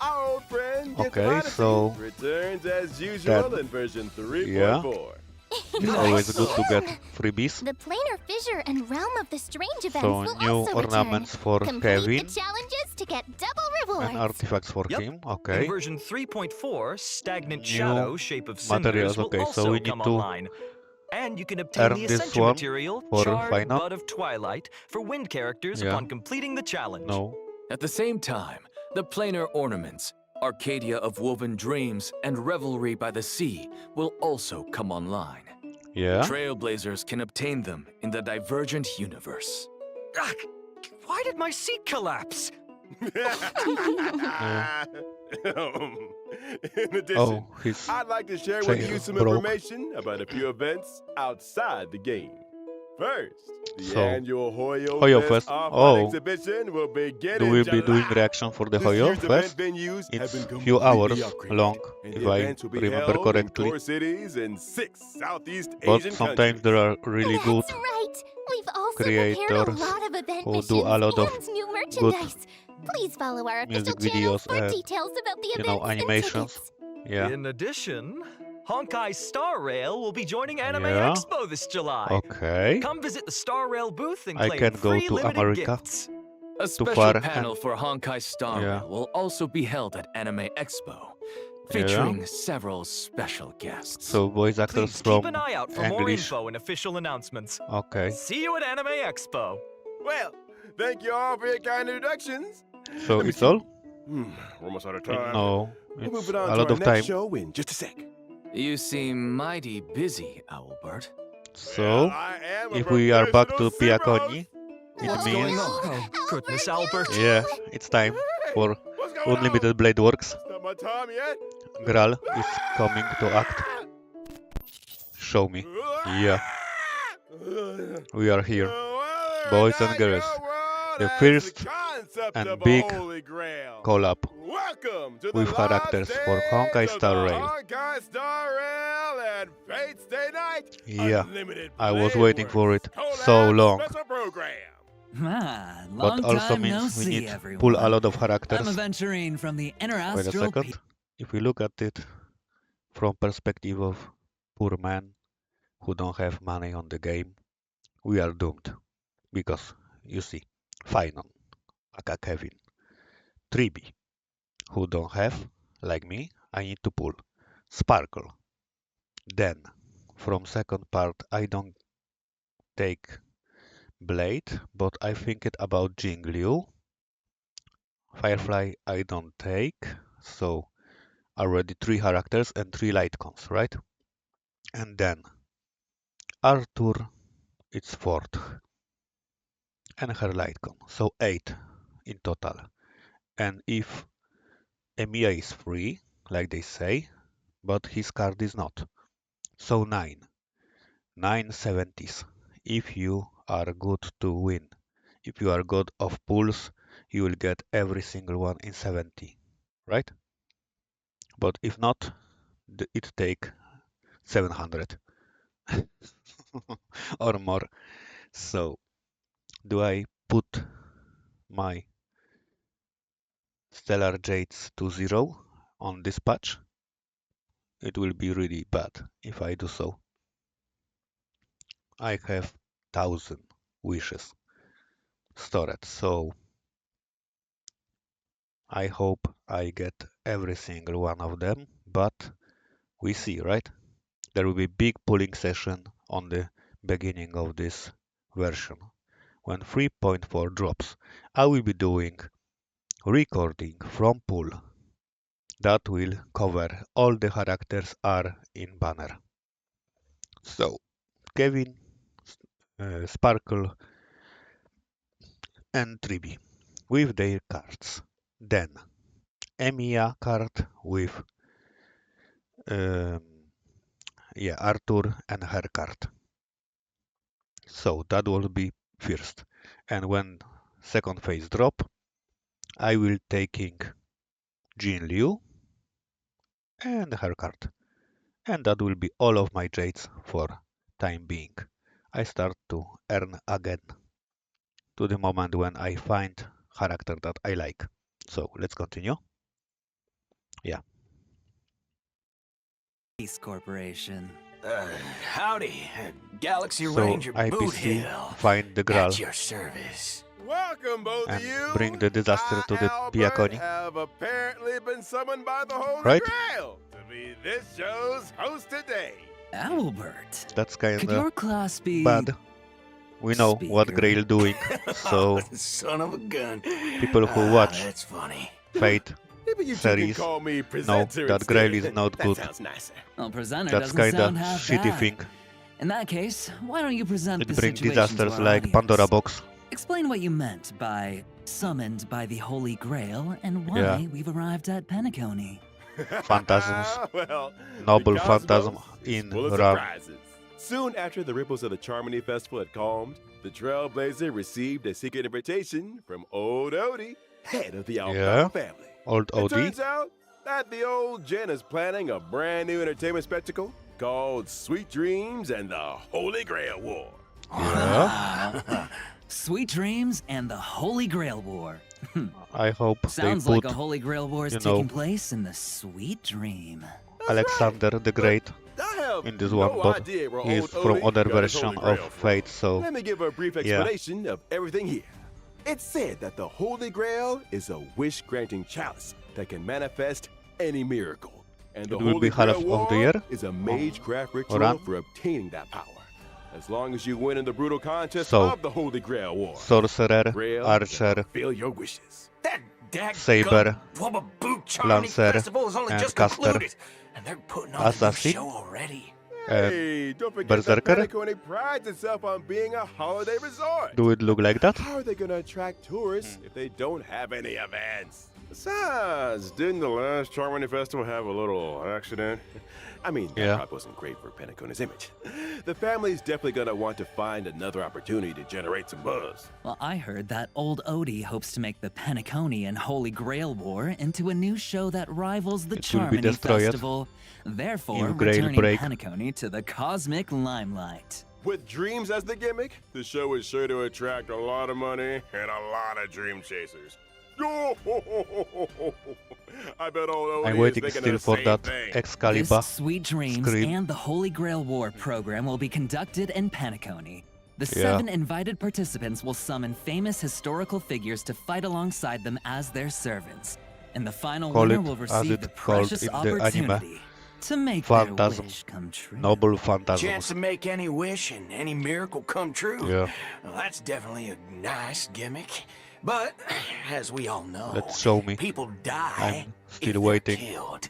Our old friend Genshin Okay, Odyssey so returns as usual that- in version 3.4. It's always good to get freebies. The planar fissure and realm of the strange events So will new also ornaments return. for Complete Kevin the challenges to get double rewards. and artifacts for Yep. him. In Okay. version 3.4, Stagnant New Shadow, Shape of materials, Cinders, will okay, so also we need come to online. And you can obtain earn the this Ascension one material, for Charred final. Bud of Twilight, for wind characters Yeah. upon completing the challenge. No. At the same time, the planar ornaments, Arcadia of Woven Dreams, and Revelry by the Sea will also come online. Yeah. Trailblazers can obtain them in the Divergent universe. Ah, why did my seat collapse? In addition, Oh, his I'd like to share with chair you some broke. information about a few events outside the game. First, the So, annual Hoyo, Hoyo Fest Fest. offline Oh. exhibition will begin Do in we be doing July. reaction for the This Hoyo year's event Fest? venues have It's been few completely hours upgraded, long, and if the I events will be remember held correctly. in 4 cities in 6 Southeast But Asian sometimes countries. there are really good That's right. We've also prepared a creators lot of event who missions do a lot of and new good merchandise. Please follow our official music channels videos for and, details about the you know, events and animations. tickets. Yeah. In addition, Honkai Star Rail will be joining Anime Yeah. Expo this July. Okay. Come visit the Star Rail booth and I claim can go free to limited America. gifts. A Too special far panel and for Honkai Star yeah. Rail will also be held at Anime Expo, featuring several special guests. So voice actors Please from keep an eye out for more English. info and official announcements. Okay. See you at Anime Expo. Well, thank you all for your kind introductions. So Let me it's see. all? We're almost out of time. No, We'll it's move it on a to lot our of next time. show in just a sec. You seem mighty busy, Owlbert. So I am a if we are back to professional Piaconi, it What's means going on? Oh, goodness, Albert. yeah, it's time for What's going Unlimited Blade Works. It's not my time yet. Graal is coming to act. Show me. Yeah, we are here, boys and girls. The first and big collab with characters for Honkai Star Rail. Yeah, I was waiting for it so long. But also means we need pull a lot of characters. I'm adventuring from the inner Wait a astral second. If we look at it from perspective of poor men who don't have money on the game, we are doomed. Because, you see, Finon, aka Kevin, Tribi, who don't have, like me, I need to pull. Sparkle. Then, from second part, I don't take Blade, but I think it about Jingliu. Firefly I don't take, so already 3 characters and 3 light cons, right? And then Arthur, it's 4th, and her light con, so 8 in total. And if Emiya is free, like they say, but his card is not, so 9. 9 70s. If you are good to win, if you are good of pulls, you will get every single one in 70, right? But if not, it take 700 or more. So, do I put my Stellar Jades to 0 on this patch? It will be really bad if I do so. I have 1000 wishes stored, so I hope I get every single one of them, but we see, right? There will be big pulling session on the beginning of this version. When 3.4 drops, I will be doing recording from pool that will cover all the characters are in banner. So, Kevin, Sparkle, and Tribi with their cards. Then, Emiya card with Arthur and her card. So that will be first. And when second phase drop, I will taking Jin Liu and her card. And that will be all of my jades for time being. I start to earn again to the moment when I find character that I like. So let's continue. Yeah. Peace Corporation. Howdy, Galaxy So Ranger Boot IPC Hill. find the Graal At your service. Welcome, both and of you. bring the disaster to the Albert Piaconi. have apparently been summoned by the Holy Right? Grail to be this show's host today. Albert, That's could kind your of class be bad. We know what Speaker. Grail doing, so Son of a gun. people who watch That's funny. Fate Maybe you two series can call me know presenter that instead. Grail is not That good. sounds nicer. Well, presenter That's doesn't kind of sound half shitty bad. thing. In that case, why don't you present It the brings situation to disasters our like audience? Pandora Box. Explain what you meant by summoned by the Holy Grail and why Yeah. we've arrived at Penacony. Phantasms. Well, Noble the cosmos Phantasm is in full of Ram. surprises. Soon after the ripples of the Charmony Festival had calmed, the Trailblazer received a secret invitation from Old Odie, head of the Alfalfa family. Old It OD. turns out that the old Jen is planning a brand new entertainment spectacle called Sweet Dreams and the Holy Grail War. Yeah. Sweet dreams and the Holy Grail War. I hope Sounds they like put a Holy Grail War is you know, taking place in the Sweet Dream. Alexander the Great I have in this no one, but idea where he's old from Odie other got his version Holy of Grail Fate, from. so Let me give a brief yeah. explanation of everything here. It's said that the Holy Grail is a wish-granting chalice that can manifest any miracle. And the It will Holy be Half Grail of the War Year is a magecraft ritual Alright. for obtaining that power. As long as you win in the brutal contest So, of the Holy Grail War, Sorcerer, Grail Archer, will fulfill your wishes. That daggum Saber, Bubba Boot Charming Lancer, Festival is only and just Caster, concluded, and they're putting on a new Assassin, show already. Hey, don't forget Berserker? that Penacony prides itself on being a holiday resort. Do it look like that? How are they gonna attract tourists if they don't have any events? Besides, didn't the last Charmony Festival have a little accident? I mean, that Yeah. probably wasn't great for Penacony's image. The family's definitely gonna want to find another opportunity to generate some buzz. Well, I heard that old Odie hopes to make the Penacony and Holy Grail War into a new show that rivals the It will be Charmony destroyed. Festival, therefore You Grail returning break. Penacony to the cosmic limelight. With dreams as the gimmick, the show is sure to attract a lot of money and a lot of dream chasers. I bet old Odie I'm is waiting thinking still of the for same that thing. Excalibur This Sweet Dreams scream. and the Holy Grail War program will be conducted in Penacony. The Yeah. 7 invited participants will summon famous historical figures to fight alongside them as their servants. And the final Call winner it will as receive it's the called precious in the anime. opportunity to make their Phantasm. wish come true. Noble Chance Phantasms. to make any wish and any miracle come true. Yeah. Well, that's definitely a nice gimmick. But, as we all know, Let's show me. people die I'm if still they're waiting. killed.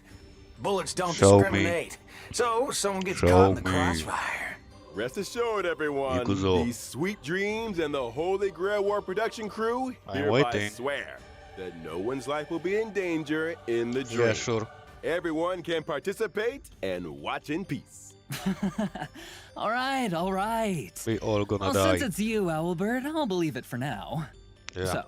Bullets don't Show me. discriminate. So, someone gets Show caught in the me. crossfire. Rest assured, everyone, Ikuzo. the Sweet Dreams and the Holy Grail War production crew I'm hereby waiting. swear that no one's life will be in danger in the dream. Yeah, sure. Everyone can participate and watch in peace. all right, all right. We all gonna Well, die. since it's you, Owlbird, I'll believe it for now. Yeah. So,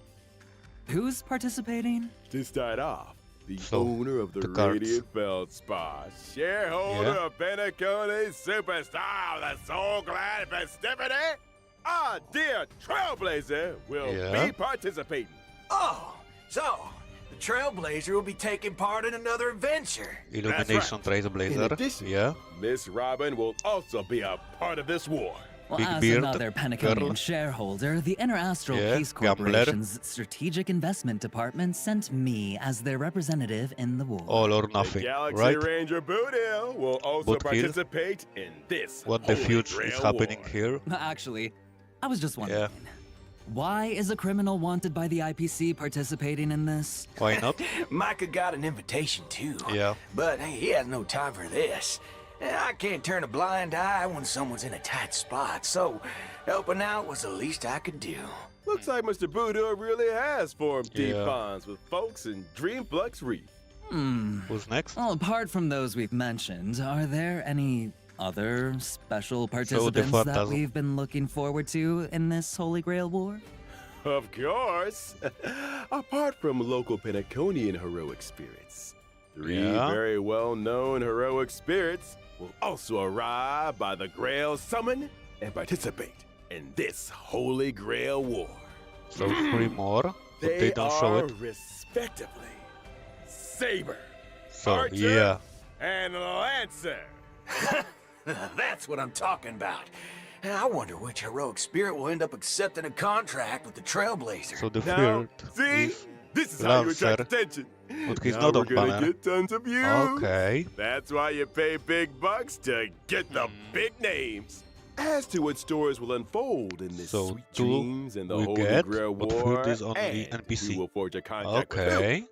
who's participating? To start off, the So, owner of the the cards. Radiant Feldspar, shareholder Yeah. of Penacony, superstar of the Soul Glad festivity, our dear Trailblazer will Yeah. be participating. Oh, so the Trailblazer will be taking part in another adventure. Illumination In Trailblazer. addition, Yeah. Miss Robin will also be a part of this war. Well, Big as beard, another Penaconian girl. shareholder, the Interastral Yeah, Peace gambler. Corporation's Strategic Investment Department sent me as their representative in the war. All or The nothing, Galaxy right? Ranger Boothill will also Boothill? participate in this What the Holy future Grail is happening War. here? Actually, I was just wondering. Yeah. Why is a criminal wanted by the IPC participating in this? Why not? Micah got an invitation too. Yeah. But he has no time for this. I can't turn a blind eye when someone's in a tight spot, so helping out was the least I could do. Looks like Mr. Boothill really has formed deep Yeah. bonds with folks in Dreamflux Reef. Who's next? Well, apart from those we've mentioned, are there any other special participants that Phantasm. we've been looking forward to in this Holy Grail War? Of course. Apart from local Penaconian heroic spirits, three Yeah. very well-known heroic spirits will also arrive by the Grail Summon and participate in this Holy Grail War. So 3 more, but they don't show are it. respectively Saber, So Archer, yeah. and Lancer. That's what I'm talking about. I wonder which heroic spirit will end up accepting a contract with the Trailblazer. So the Now, third see? is This is how you attract Lancer. attention. But he's Now not we're on gonna banner. get tons of views. Okay. That's why you pay big bucks to get the big names. As to what stories will unfold in this So Sweet 2 Dreams and the we Holy get, Grail but War, third is only and NPC. we will forge a contract with Okay. them.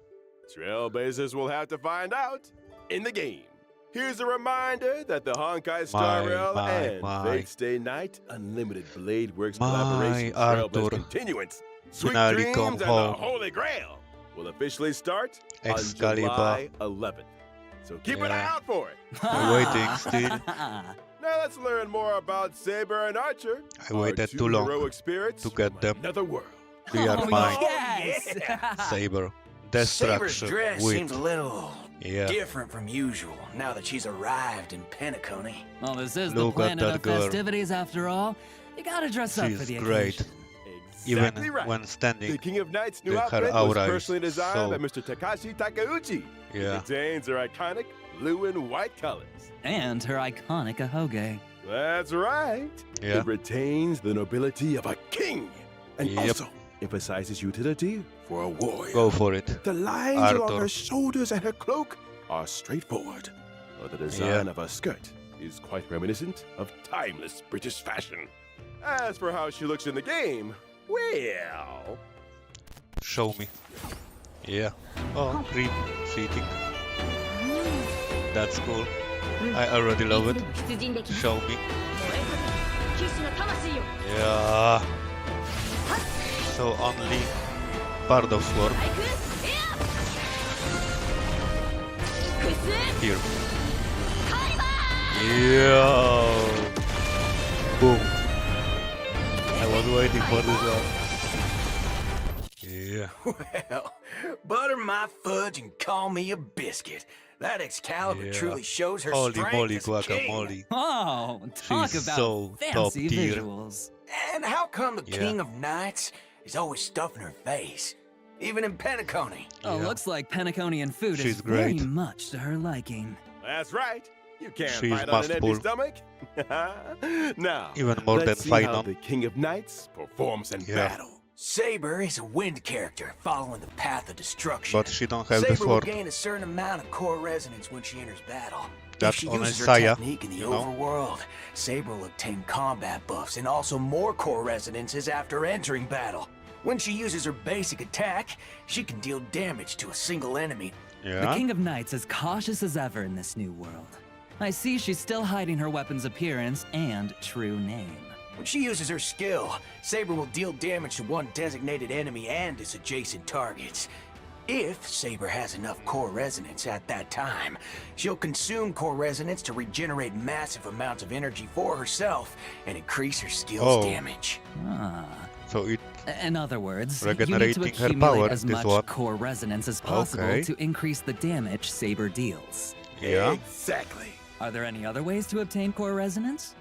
Trailblazers will have to find out in the game. Here's a reminder that the Honkai Star Rail and Fate Stay Night Unlimited Blade Works My collaboration Trailblazer Arthur. continuance. Sweet Finally Dreams come and the home. Holy Grail will officially start on Excalibur. July 11th. So keep an eye Yeah. out for it. I'm waiting still. Now let's learn more about Saber and Archer. I waited our two too long heroic spirits to get from them. Another world. They are mine. Yes! Saber. Saber's Destruction. dress Wait. seems a little Yeah. different from usual now that she's arrived in Penacony. Well, this is Look the at planet that of girl. festivities after all. You gotta dress up for She's the great. occasion. Exactly Even right. when standing, The King of Knight's new her outfit was aura is personally designed so- by Mr. Takashi Takeuchi. yeah. It contains her iconic blue and white colors. And her iconic ahoge. That's right. Yeah. It retains the nobility of a king and Yep. also emphasizes utility for a warrior. Go for it. The lines along Arthur. her shoulders and her cloak are straightforward, while the design of her skirt is quite reminiscent of timeless British fashion. As for how she looks in the game, well... Show me. Yeah. Oh, green seating. That's cool. I already love it. Show me. Yeah. So only part of sword. Here. Yeah. Boom. I was waiting for this one. Yeah. Well, butter my fudge and call me a biscuit. That Excalibur Yeah. truly shows her Holy strength moly as a king. guacamole. Oh, talk She's about so top fancy tier. visuals. And how come the Yeah. King of Knights is always stuffing her face? Even in Pentaconi. Oh, Yeah. looks like Pentaconian food She's is very great. much to her liking. That's right. You can't She's fight on an empty masterful. stomach. Now, Even more let's than see fight how on. the King of Knights performs in Yeah. battle. Saber is a wind character following the path of destruction. But she don't have the Saber will sword. gain a certain amount of core resonance when she enters battle. That's if she on uses her Isaiah, technique in the you know? overworld, Saber will obtain combat buffs and also more core resonances after entering battle. When she uses her basic attack, she can deal damage to a single enemy. The Yeah. King of Knights is cautious as ever in this new world. I see she's still hiding her weapon's appearance and true name. When she uses her skill, Saber will deal damage to one designated enemy and its adjacent targets. If Saber has enough core resonance at that time, she'll consume core resonance to regenerate massive amounts of energy for herself and increase her skill's Oh. damage. Ah. So it In other words, you need to Regenerating her accumulate power, as this much one. core resonance as possible Okay. to increase the damage Saber deals. yeah. Exactly. Are there any other ways to obtain core resonance?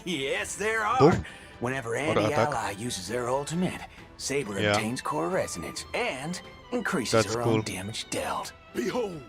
Yes, there are. Boom. Whenever Or any attack. ally uses their ultimate, Saber Yeah. obtains core resonance and increases That's her cool. own damage dealt. Behold,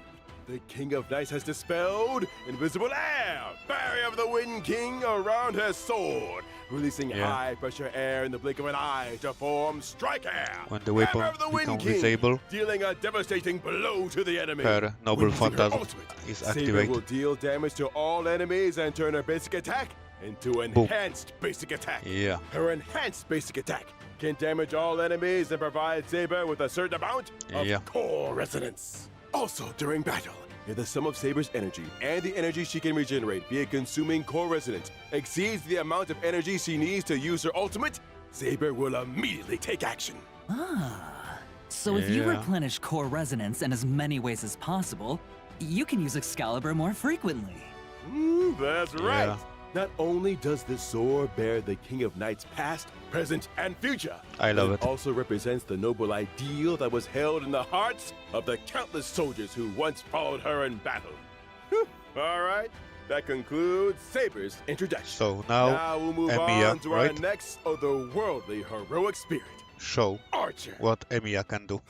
the King of Knights has dispelled invisible air, barrier of the Wind King around her sword, releasing Yeah. high-pressure air in the blink of an eye to form Strike Air. When the weapon Hammer of the Wind becomes King, visible, dealing a devastating blow to the enemy. her noble When using her phantasm ultimate, is Saber activated. will deal damage to all enemies and turn her basic attack into enhanced basic attack. Yeah. Her enhanced basic attack can damage all enemies and provide Saber with a certain amount of Yeah. core resonance. Also, during battle, if the sum of Saber's energy and the energy she can regenerate via consuming core resonance exceeds the amount of energy she needs to use her ultimate, Saber will immediately take action. Ah. So if you Yeah. replenish core resonance in as many ways as possible, you can use Excalibur more frequently. That's right. Yeah. Not only does this sword bear the King of Knights past, present, and future, I love but it. also represents the noble ideal that was held in the hearts of the countless soldiers who once followed her in battle. All right, that concludes Saber's introduction. So now we'll move Emiya, on to right? our next otherworldly heroic spirit, Show Archer. what Emiya can do.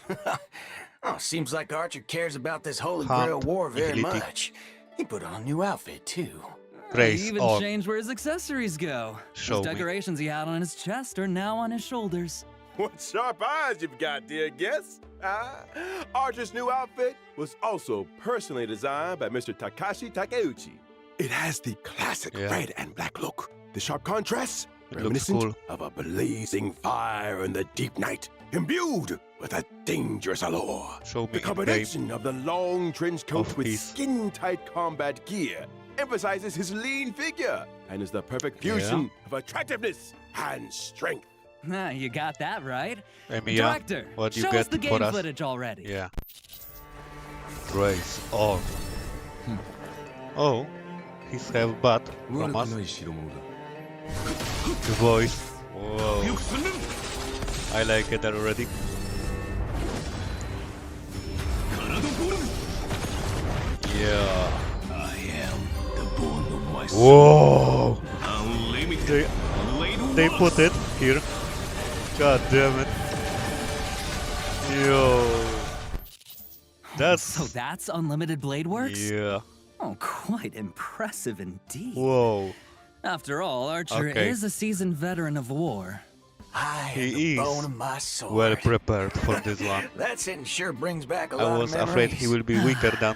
Oh, seems like Archer cares about this Holy Hand Grail war very agility. much. He put on a new outfit, too. Grace He even on. changed where his accessories go. Show Those me. decorations he had on his chest are now on his shoulders. What sharp eyes you've got, dear guest. Archer's new outfit was also personally designed by Mr. Takashi Takeuchi. It has the classic Yeah. red and black look. The sharp contrast, It looks reminiscent cool. of a blazing fire in the deep night, imbued with a dangerous allure. Show me The in combination of the long trench coat of with his- skin-tight combat gear emphasizes his lean figure and is the perfect fusion of attractiveness and strength. Ah, you got that right. Emiya, Director, what you show get us the for game us? footage already. Yeah. Grace on. Oh, he's have butt from us. The voice. Whoa. I like it already. Yeah. I am the born of my Whoa. unlimited They, blade they put it here. God damn it. Yo. That's... So that's unlimited blade works? Yeah. Oh, quite impressive indeed. Whoa. After all, Archer Okay. is a seasoned veteran of war. I He am the is bone of my sword. well prepared for this one. That sentence sure brings back a I lot was of afraid memories. he will be weaker than...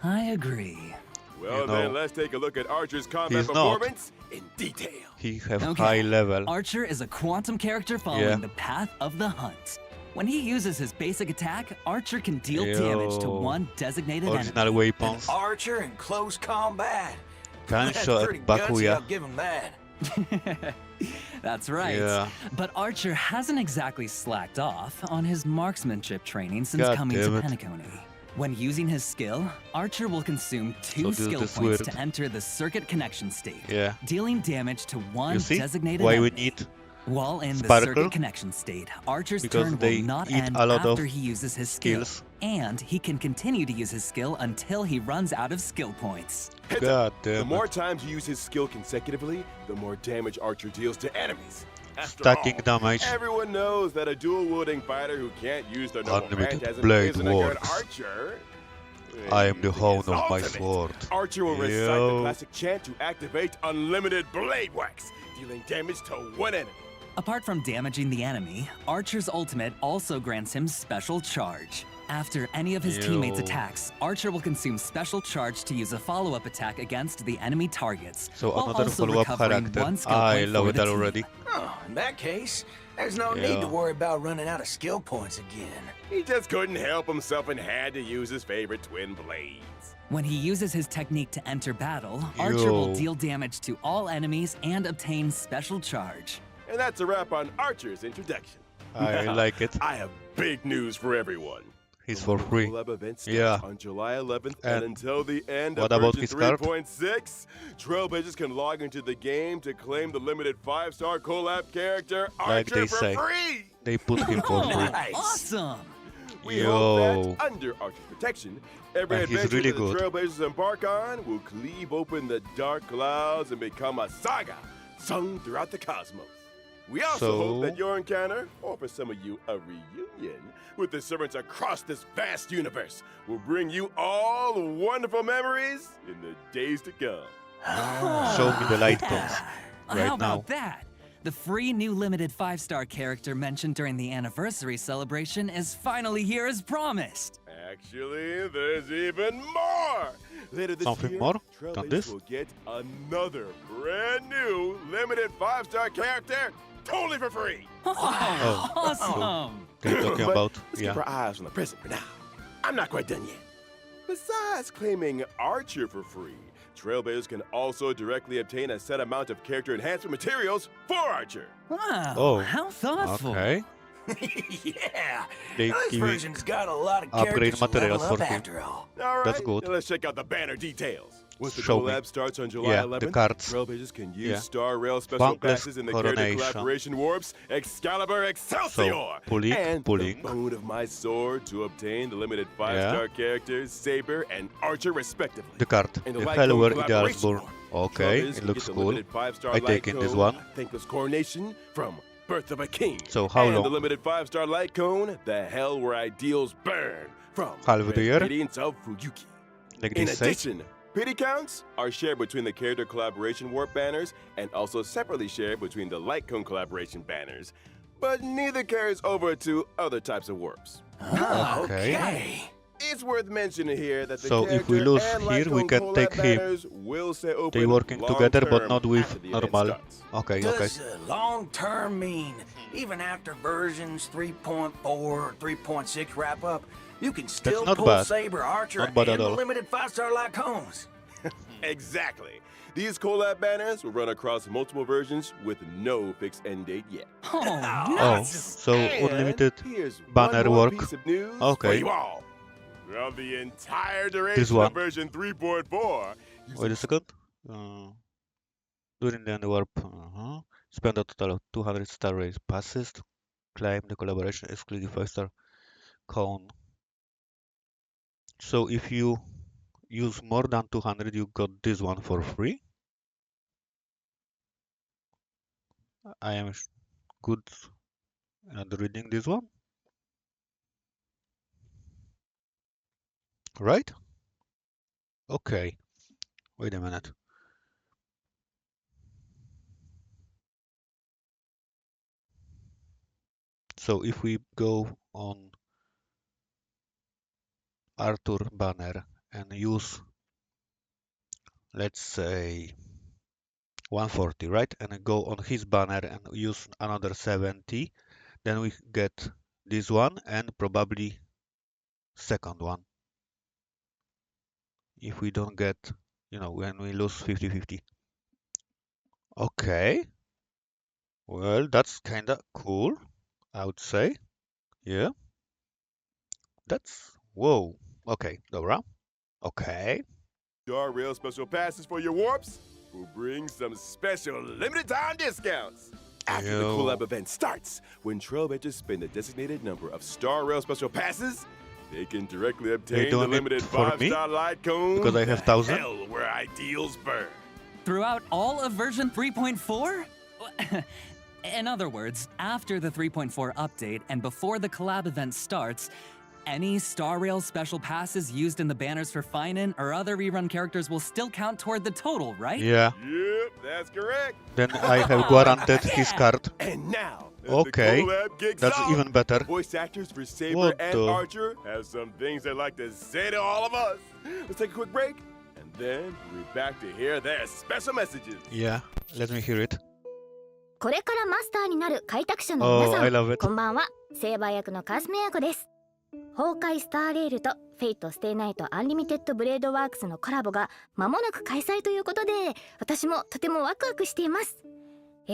I agree. Well, You know, then let's take a look at Archer's combat he's not. performance in detail. He have Okay. high level. Archer is a quantum character following Yeah. the path of the hunt. When he uses his basic attack, Archer can deal damage to Yo. one designated enemy. Original weapons. Archer in close combat. That's Gunshot pretty and gutsy, Bakuya. I'll give him that. That's right. Yeah. But Archer hasn't exactly slacked off on his marksmanship training since God coming damn to it. Penacony. When using his skill, Archer will consume two this skill is points weird. to enter the circuit connection state, Yeah. dealing damage to one You see designated why enemy. we need While in the Sparkle? circuit connection state, Archer's Because turn they will not eat end a lot of after he uses his skill, skills. and he can continue to use his skill until he runs out of skill points. Heads God up. The damn more it. times you use his skill consecutively, the more damage Archer deals to enemies. After Stacking all, damage. Everyone knows that a dual-wielding fighter who can't use their normal Unlimited phantasm blade isn't a good works. archer. I am the Using hone his of my ultimate, sword. Archer will recite Yo. the classic chant to activate unlimited blade wax, dealing damage to one enemy. Apart from damaging the enemy, Archer's ultimate also grants him special charge. After any of his teammates' Yo. attacks, Archer will consume special charge to use a follow-up attack against the enemy targets, So while another also follow-up recovering character. one skill I point love for it the team. already. Oh, in that case, there's no need Yeah. to worry about running out of skill points again. He just couldn't help himself and had to use his favorite twin blades. When he uses his technique to enter battle, Archer will Yo. deal damage to all enemies and obtain special charge. And that's a wrap on Archer's introduction. I Now, like it. I have big news for everyone. He's for free. Colab event starts Yeah. on July 11th, and And until the end what of about version his card? 3.6, Trailblazers can log into the game to claim the limited 5-star Colab character Like Archer they for say. free. They put him for free. Nice. Awesome! We hope Yo. that under Archer's protection, every And he's adventure really that the good. Trailblazers embark on will cleave open the dark clouds and become a saga sung throughout the cosmos. We also So- hope that your encounter, or for some of you, a reunion, with the servants across this vast universe will bring you all wonderful memories in the days to come. Show me the light cones How right about now. that? The free new limited 5-star character mentioned during the anniversary celebration is finally here as promised. Actually, there's even more! Later this Something year, more than Trailblazers this? will get another brand new limited 5-star character totally for free. Oh, Awesome! they're talking But about, let's yeah. keep our eyes on the present for now. I'm not quite done yet. Besides claiming Archer for free, Trailblazers can also directly obtain a set amount of character enhancement materials for Archer. Wow, Oh, how thoughtful. Okay. Yeah, They this give me version's got a lot of upgrade characters to level materials for up him. after all. All right, That's good. now let's check out the banner details. Once the Show me. collab starts on July Yeah, 11th, the cards. Trailblazers can use Yeah. Star Rail special Bunkless passes in the character Coronation. collaboration warps Excalibur Excelsior So, pulling, and pulling. the bone of my sword to obtain the limited 5-star characters Saber and Archer respectively. The card. And the The Light Hell Cone where collaboration Ideals Born. warp. Okay, Trailblazers it can looks get the cool. limited 5-star I Light take in this Cone, one. Thankless Coronation from Birth of a King. So how and long? the limited 5-star Light Cone, The Hell Where Ideals Burn from Half of the Red year? Radiance of Fuyuki. Like In they say. addition, pity counts are shared between the character collaboration warp banners and also separately shared between the Light Cone collaboration banners, but neither carries over to other types of warps. Okay. It's worth mentioning here that the So if we character lose and here, we Light Cone can collab take him. banners will stay open They working together, but long-term not with after the event normal. starts. Okay, okay. Does long term mean even after versions 3.4 or 3.6 wrap up, you can still not pull bad. Saber, Archer, Not bad and at the all. limited 5-star Light Cones? Exactly. These collab banners will run across multiple versions with no fixed end date yet. Oh, Oh, nice! so And unlimited here's banner one more work. piece of news for Okay. you all. Throughout the entire This duration one. of version 3.4, Wait a second. During the end warp, spend a total of 200 star race passes to claim the collaboration exclusive 5-star cone. So if you use more than 200, you got this one for free. I am good at reading this one. Right? Okay. Wait a minute. So if we go on Arthur banner and use, let's say, 140, right? And go on his banner and use another 70, then we get this one and probably second one. If we don't get, when we lose 50-50. Okay. Well, that's kinda cool, I would say. Yeah. Whoa. Okay, Dora. Okay. Star Rail special passes for your warps will bring some special limited time discounts. After the Colab event starts, when Trailblazers spend the designated number of Star Rail special passes, they can directly obtain the limited 5-star light cone. Because I have 1,000. Hell where ideals burn. Throughout all of version 3.4? In other words, after the 3.4 update and before the collab event starts, any Star Rail special passes used in the banners for Finan or other rerun characters will still count toward the total, right? Yeah. Yep, that's correct. Then I have guaranteed his card. And now, Okay, the Colab kicks that's off, even better. the voice actors for Saber What and the- Archer have some things they'd like to say to all of us. Let's take a quick break, and then we'll be back to hear their special messages. Yeah, let me hear it. これからマスターになる開拓者の Oh, 皆さ I ん、 love it. こんばんは。セーバー役のカスメヤコです。崩壊スターレールとフェイトステイナイトアンリミテッドブレードワークスのコラボが間もなく開催ということで、私もとてもワクワクしています。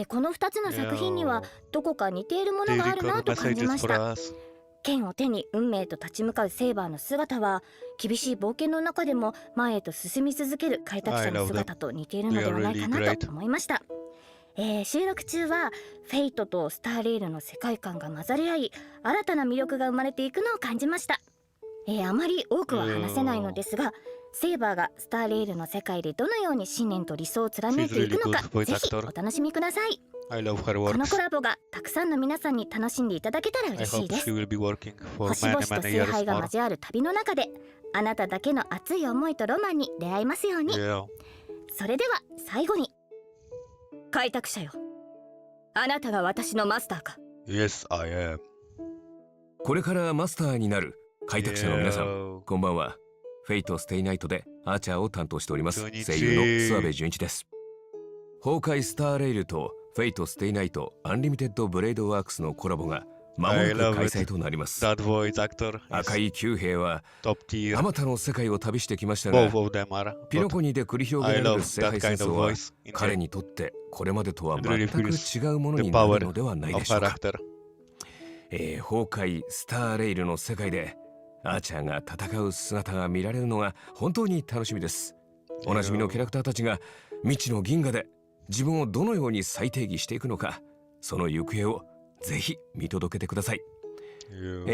この2つの作品にはどこか似ているものがあるなと感じました。剣を手に運命と立ち向かうセーバーの姿は、厳しい冒険の中でも前へと進み続ける開拓者の姿と似ているのではないかなと思いました。収録中はフェイトとスターレールの世界観が混ざり合い、新たな魅力が生まれていくのを感じました。あまり多くは話せないのですが、セーバーがスターレールの世界でどのように信念と理想を貫いていくのか、ぜひお楽しみください。このコラボがたくさんの皆さんに楽しんでいただけたら嬉しいです。星々と聖杯が交わる旅の中で、あなただけの熱い思いとロマンに出会えますように。それでは最後に、開拓者よ、あなたが私のマスターか。 Yes, I am. これからマスターになる開拓者の皆さん、こんばんは。フェイトステイナイトでアーチャーを担当しております声優の諏訪部純一です。崩壊スターレイルとフェイトステイナイトアンリミテッドブレードワークスのコラボが間もなく開催となります。赤い九兵はあまたの世界を旅してきましたが、ピノコニで繰り広げられる世界戦争は彼にとってこれまでとは全く違うものになるのではないでしょうか。崩壊スターレイルの世界でアーチャーが戦う姿が見られるのが本当に楽しみです。おなじみのキャラクターたちが未知の銀河で自分をどのように再定義していくのか、その行方をぜひ見届けてください。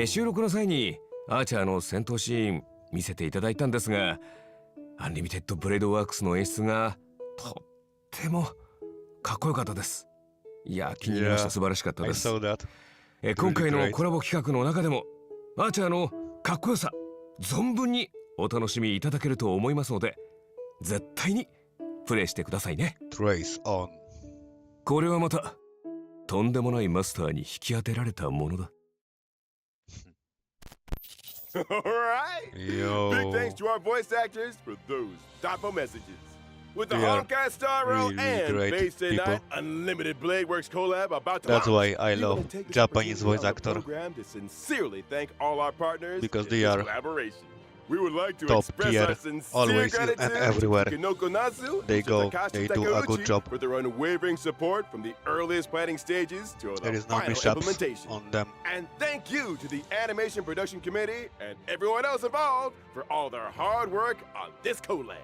収録の際にアーチャーの戦闘シーン見せていただいたんですが、アンリミテッドブレードワークスの演出がとってもかっこよかったです。いや、気に入りました。素晴らしかったです。今回のコラボ企画の中でもアーチャーのかっこよさ存分にお楽しみいただけると思いますので、絶対にプレイしてくださいね。これはまたとんでもないマスターに引き当てられたものだ。Alright! Big thanks to our voice actors for those thoughtful messages. With the Honkai Star Rail and Base Tonight Unlimited Blade Works collab about to That's launch, why I love Japanese voice actor, to sincerely thank all our partners because in they this are collaboration. We would like to top express tier, our sincere always gratitude and everywhere. to Kinoko Nasu They and go, Takashi they do a good Takeuchi job. for their unwavering support from the earliest planning stages to There the is no final mishaps implementation. on them. And thank you to the Animation Production Committee and everyone else involved for all their hard work on this collab.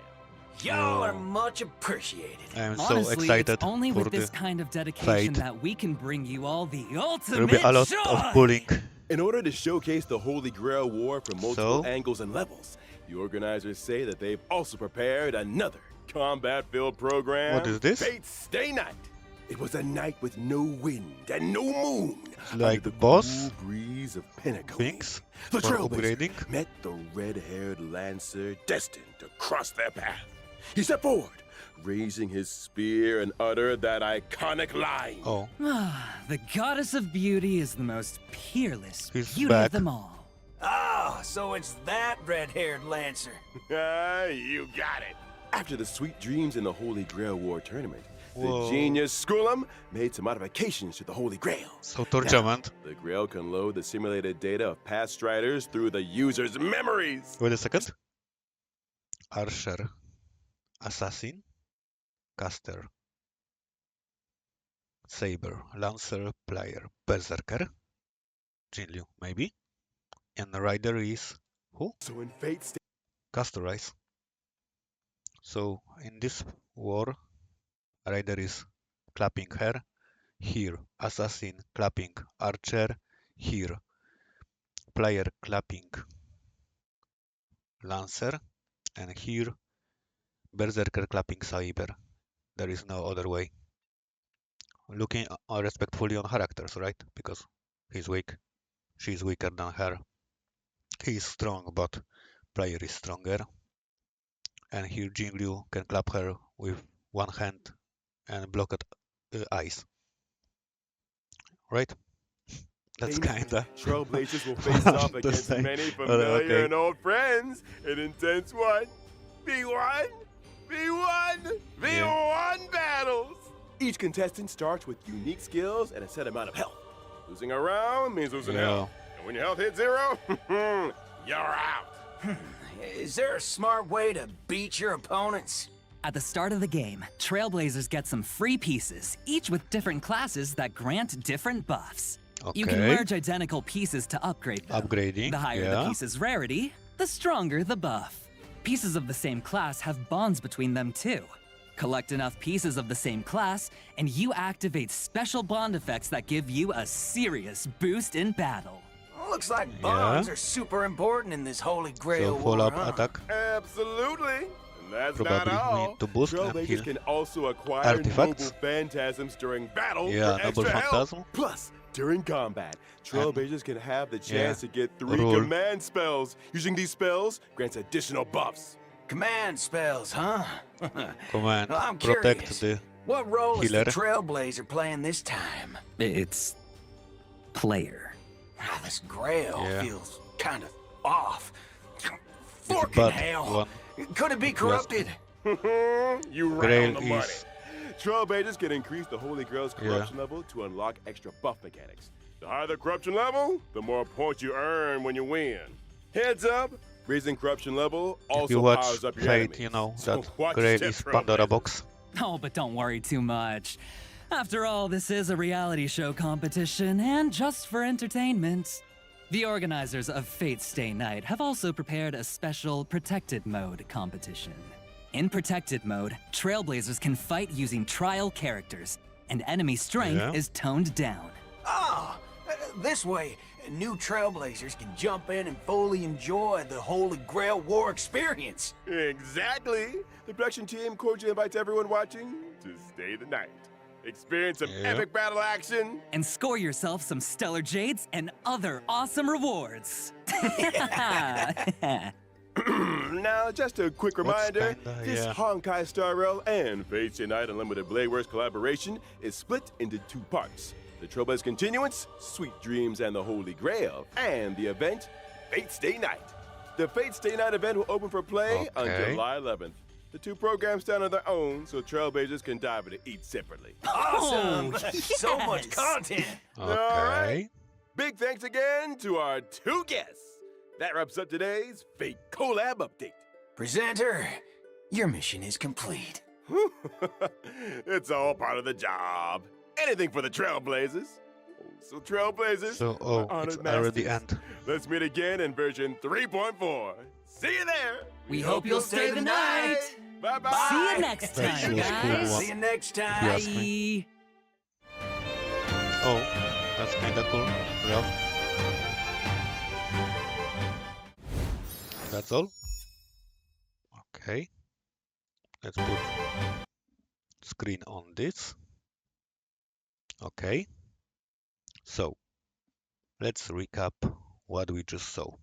Y'all are much appreciated. I am so Honestly, excited it's only for with this the kind of dedication fight. that we can bring you all the There will ultimate be a lot joy. of pulling. In order to showcase the Holy Grail War from multiple angles and levels, the organizers say that they've also prepared another combat-filled program. What is this? Fate Stay Night. It was a night with no wind and no moon. Like under the boss cool breeze of Pinnacle. things The for Trailblazers upgrading. met the red-haired Lancer destined to cross their path. He stepped forward, raising his spear and uttered that iconic line. Oh, The goddess of beauty is the most peerless He's beauty back. of them all. Ah, so it's that red-haired Lancer. You got it. After the sweet dreams in the Holy Grail War tournament, Whoa. the genius Skullum made some modifications to the Holy Grail. so tournament. The Grail can load the simulated data of past striders through the user's memories. Wait a second. Archer, Assassin, Caster, Saber, Lancer, Player, Berserker, Jinliu, maybe. And the Rider is who? So in Fate Stay Castorize. So in this war, Rider is clapping her. Here, Assassin clapping Archer. Here, Player clapping Lancer. And here, Berserker clapping Saber. There is no other way. Looking respectfully on characters, right? Because he's weak. She's weaker than her. He's strong, but Player is stronger. And here Jingliu can clap her with one hand and block at eyes. Right? That's kinda Trailblazers will face off the against same. many familiar Okay. and old friends in intense V1 battles. Each contestant starts with unique skills and a set amount of health. Losing a round means losing Yeah. health. And when your health hits 0, you're out. Is there a smart way to beat your opponents? At the start of the game, Trailblazers get some free pieces, each with different classes that grant different buffs. You can Okay. merge identical pieces to upgrade them. Upgrading, The higher yeah. the piece's rarity, the stronger the buff. Pieces of the same class have bonds between them too. Collect enough pieces of the same class, and you activate special bond effects that give you a serious boost in battle. Looks like bonds are super important in this Holy Grail So war, follow-up huh? attack. Absolutely. And that's Probably not all. need to boost and Trailblazers heal can also acquire artifacts. noble phantasms during battle Yeah, for noble extra health. phantasm. Plus, during combat, Trailblazers can have the chance to get 3 Rule. command spells. Using these spells grants additional buffs. Command spells, huh? Command, Well, I'm protect curious. the What role healer. is the Trailblazer playing this time? It's player. This Grail Yeah. feels kind of off. It's Forking bad hell. one. Could it be corrupted? You right Grail on the money. is- Trailblazers can increase the Holy Grail's corruption level to unlock extra buff mechanics. The higher the corruption level, the more points you earn when you win. Heads up, raising corruption level also If you watch powers up your Fate, enemies. you know So that watch Grail your is step, Pandora Trailblazers. box. Oh, but don't worry too much. After all, this is a reality show competition, and just for entertainment. The organizers of Fate Stay Night have also prepared a special Protected Mode competition. In Protected Mode, Trailblazers can fight using trial characters, and enemy strength Yeah. is toned down. Ah, this way, new Trailblazers can jump in and fully enjoy the Holy Grail War experience. Exactly. The production team cordially invites everyone watching to stay the night. Experience some Yeah. epic battle action. And score yourself some stellar jades and other awesome rewards. Now, just a quick reminder, kinda, this yeah. Honkai Star Rail and Fate Stay Night Unlimited Blade Works collaboration is split into 2 parts. The Trailblazer Continuance, Sweet Dreams and the Holy Grail, and the event, Fate Stay Night. The Fate Stay Night event will open for play on Okay. July 11th. The 2 programs stand on their own, so Trailblazers can dive into each separately. Awesome! Oh, So much yes. content! Okay. Big thanks again to our 2 guests. That wraps up today's Fate Colab update. Presenter, your mission is complete. It's all part of the job. Anything for the Trailblazers. So Trailblazers, So, my honored it's already masters, end. let's meet again in version 3.4. See you there. We hope you'll stay the night. Bye-bye. See you next That time, was cool guys. one. See you next you time. ask me. Oh, that's kinda cool. Yeah. That's all. Okay. Let's put screen on this. Okay, so let's recap what we just saw.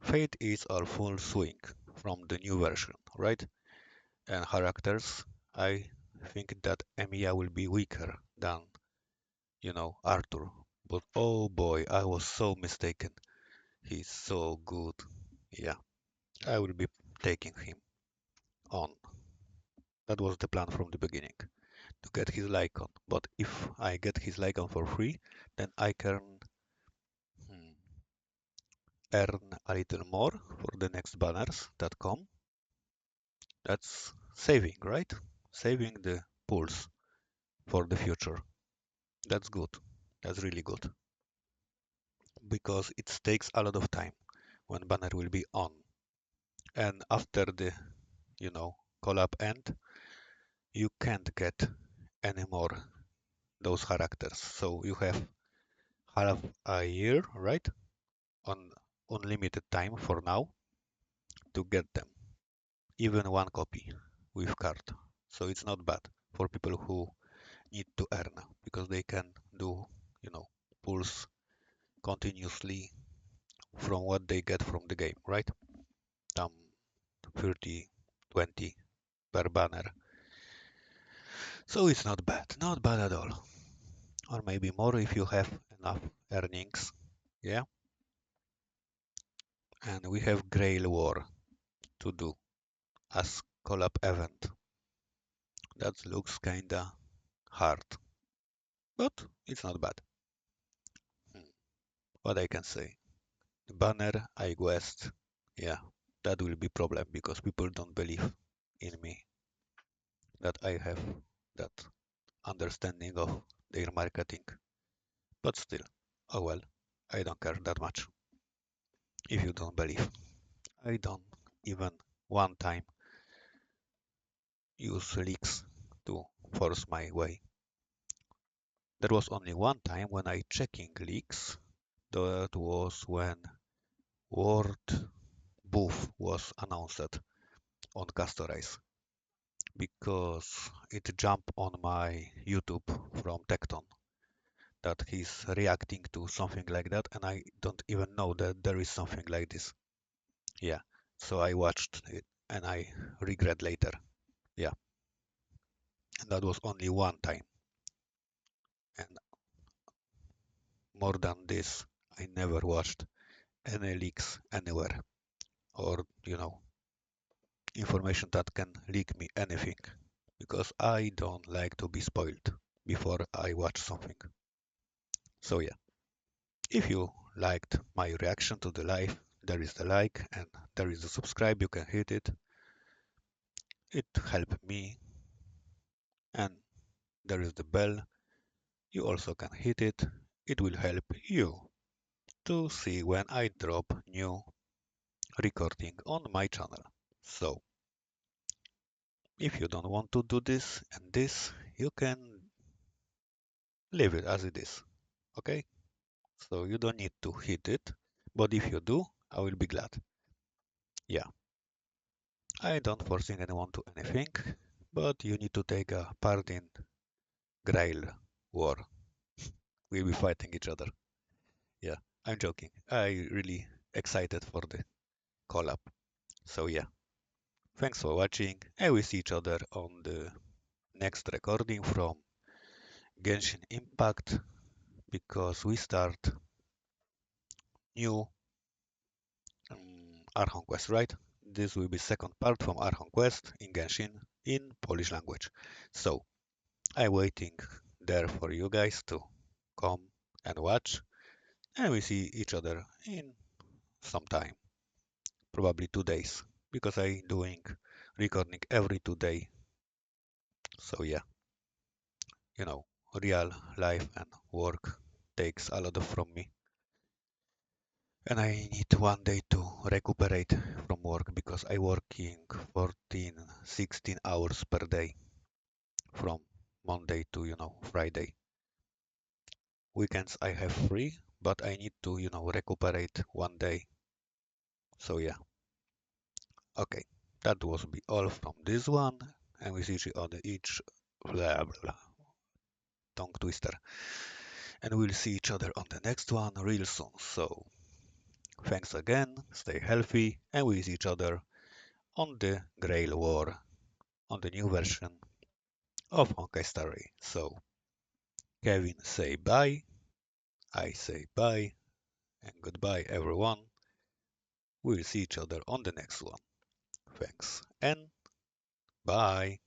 Fate is our full swing from the new version, right? And characters, I think that Emiya will be weaker than, Arthur. But oh boy, I was so mistaken. He's so good. Yeah, I will be taking him on. That was the plan from the beginning, to get his Lycon. But if I get his Lycon for free, then I can hmm, earn a little more for the next banners that come. That's saving, right? Saving the pools for the future. That's good. That's really good. Because it takes a lot of time when banner will be on. And after the, collab end, you can't get any more those characters. So you have half a year, right? On unlimited time for now to get them. Even one copy with card. So it's not bad for people who need to earn because they can do, pulls continuously from what they get from the game, right? 30, 20 per banner. So it's not bad at all. Or maybe more if you have enough earnings. Yeah. And we have Grail War to do as collab event. That looks kinda hard, but it's not bad. What I can say. The banner, I West, yeah, that will be problem because people don't believe in me that I have that understanding of their marketing. But still, oh well, I don't care that much if you don't believe. I don't even one time use leaks to force my way. There was only one time when I checking leaks. That was when World Booth was announced on Castorize because it jumped on my YouTube from Tecton that he's reacting to something like that, and I don't even know that there is something like this. Yeah, so I watched it and I regret later. Yeah, and that was only one time. And more than this, I never watched any leaks anywhere or, information that can leak me anything because I don't like to be spoiled before I watch something. So yeah, if you liked my reaction to the live, there is the like and there is the subscribe, you can hit it. It helped me, and there is the bell. You also can hit it. It will help you to see when I drop new recording on my channel. So if you don't want to do this and this, you can leave it as it is. Okay? So you don't need to hit it, but if you do, I will be glad. Yeah. I don't forcing anyone to anything, but you need to take a part in Grail War. We'll be fighting each other. Yeah, I'm joking. I really excited for the collab. So yeah, thanks for watching, and we see each other on the next recording from Genshin Impact because we start new Archon Quest, right? This will be second part from Archon Quest in Genshin in Polish language. So I'm waiting there for you guys to come and watch, and we see each other in some time, probably 2 days, because I doing recording every 2 day. So yeah, real life and work takes a lot from me. And I need one day to recuperate from work because I working 14, 16 hours per day from Monday to, Friday. Weekends I have free, but I need to, recuperate one day. So yeah. Okay. That was be all from this one. And we see each other blah blah. tongue twister. And we'll see each other on the next one real soon. So thanks again, stay healthy, and we'll see each other on the Grail War, on the new version of Honkai Star Rail. So Kevin say bye, I say bye, and goodbye everyone. We'll see each other on the next one. Thanks and bye.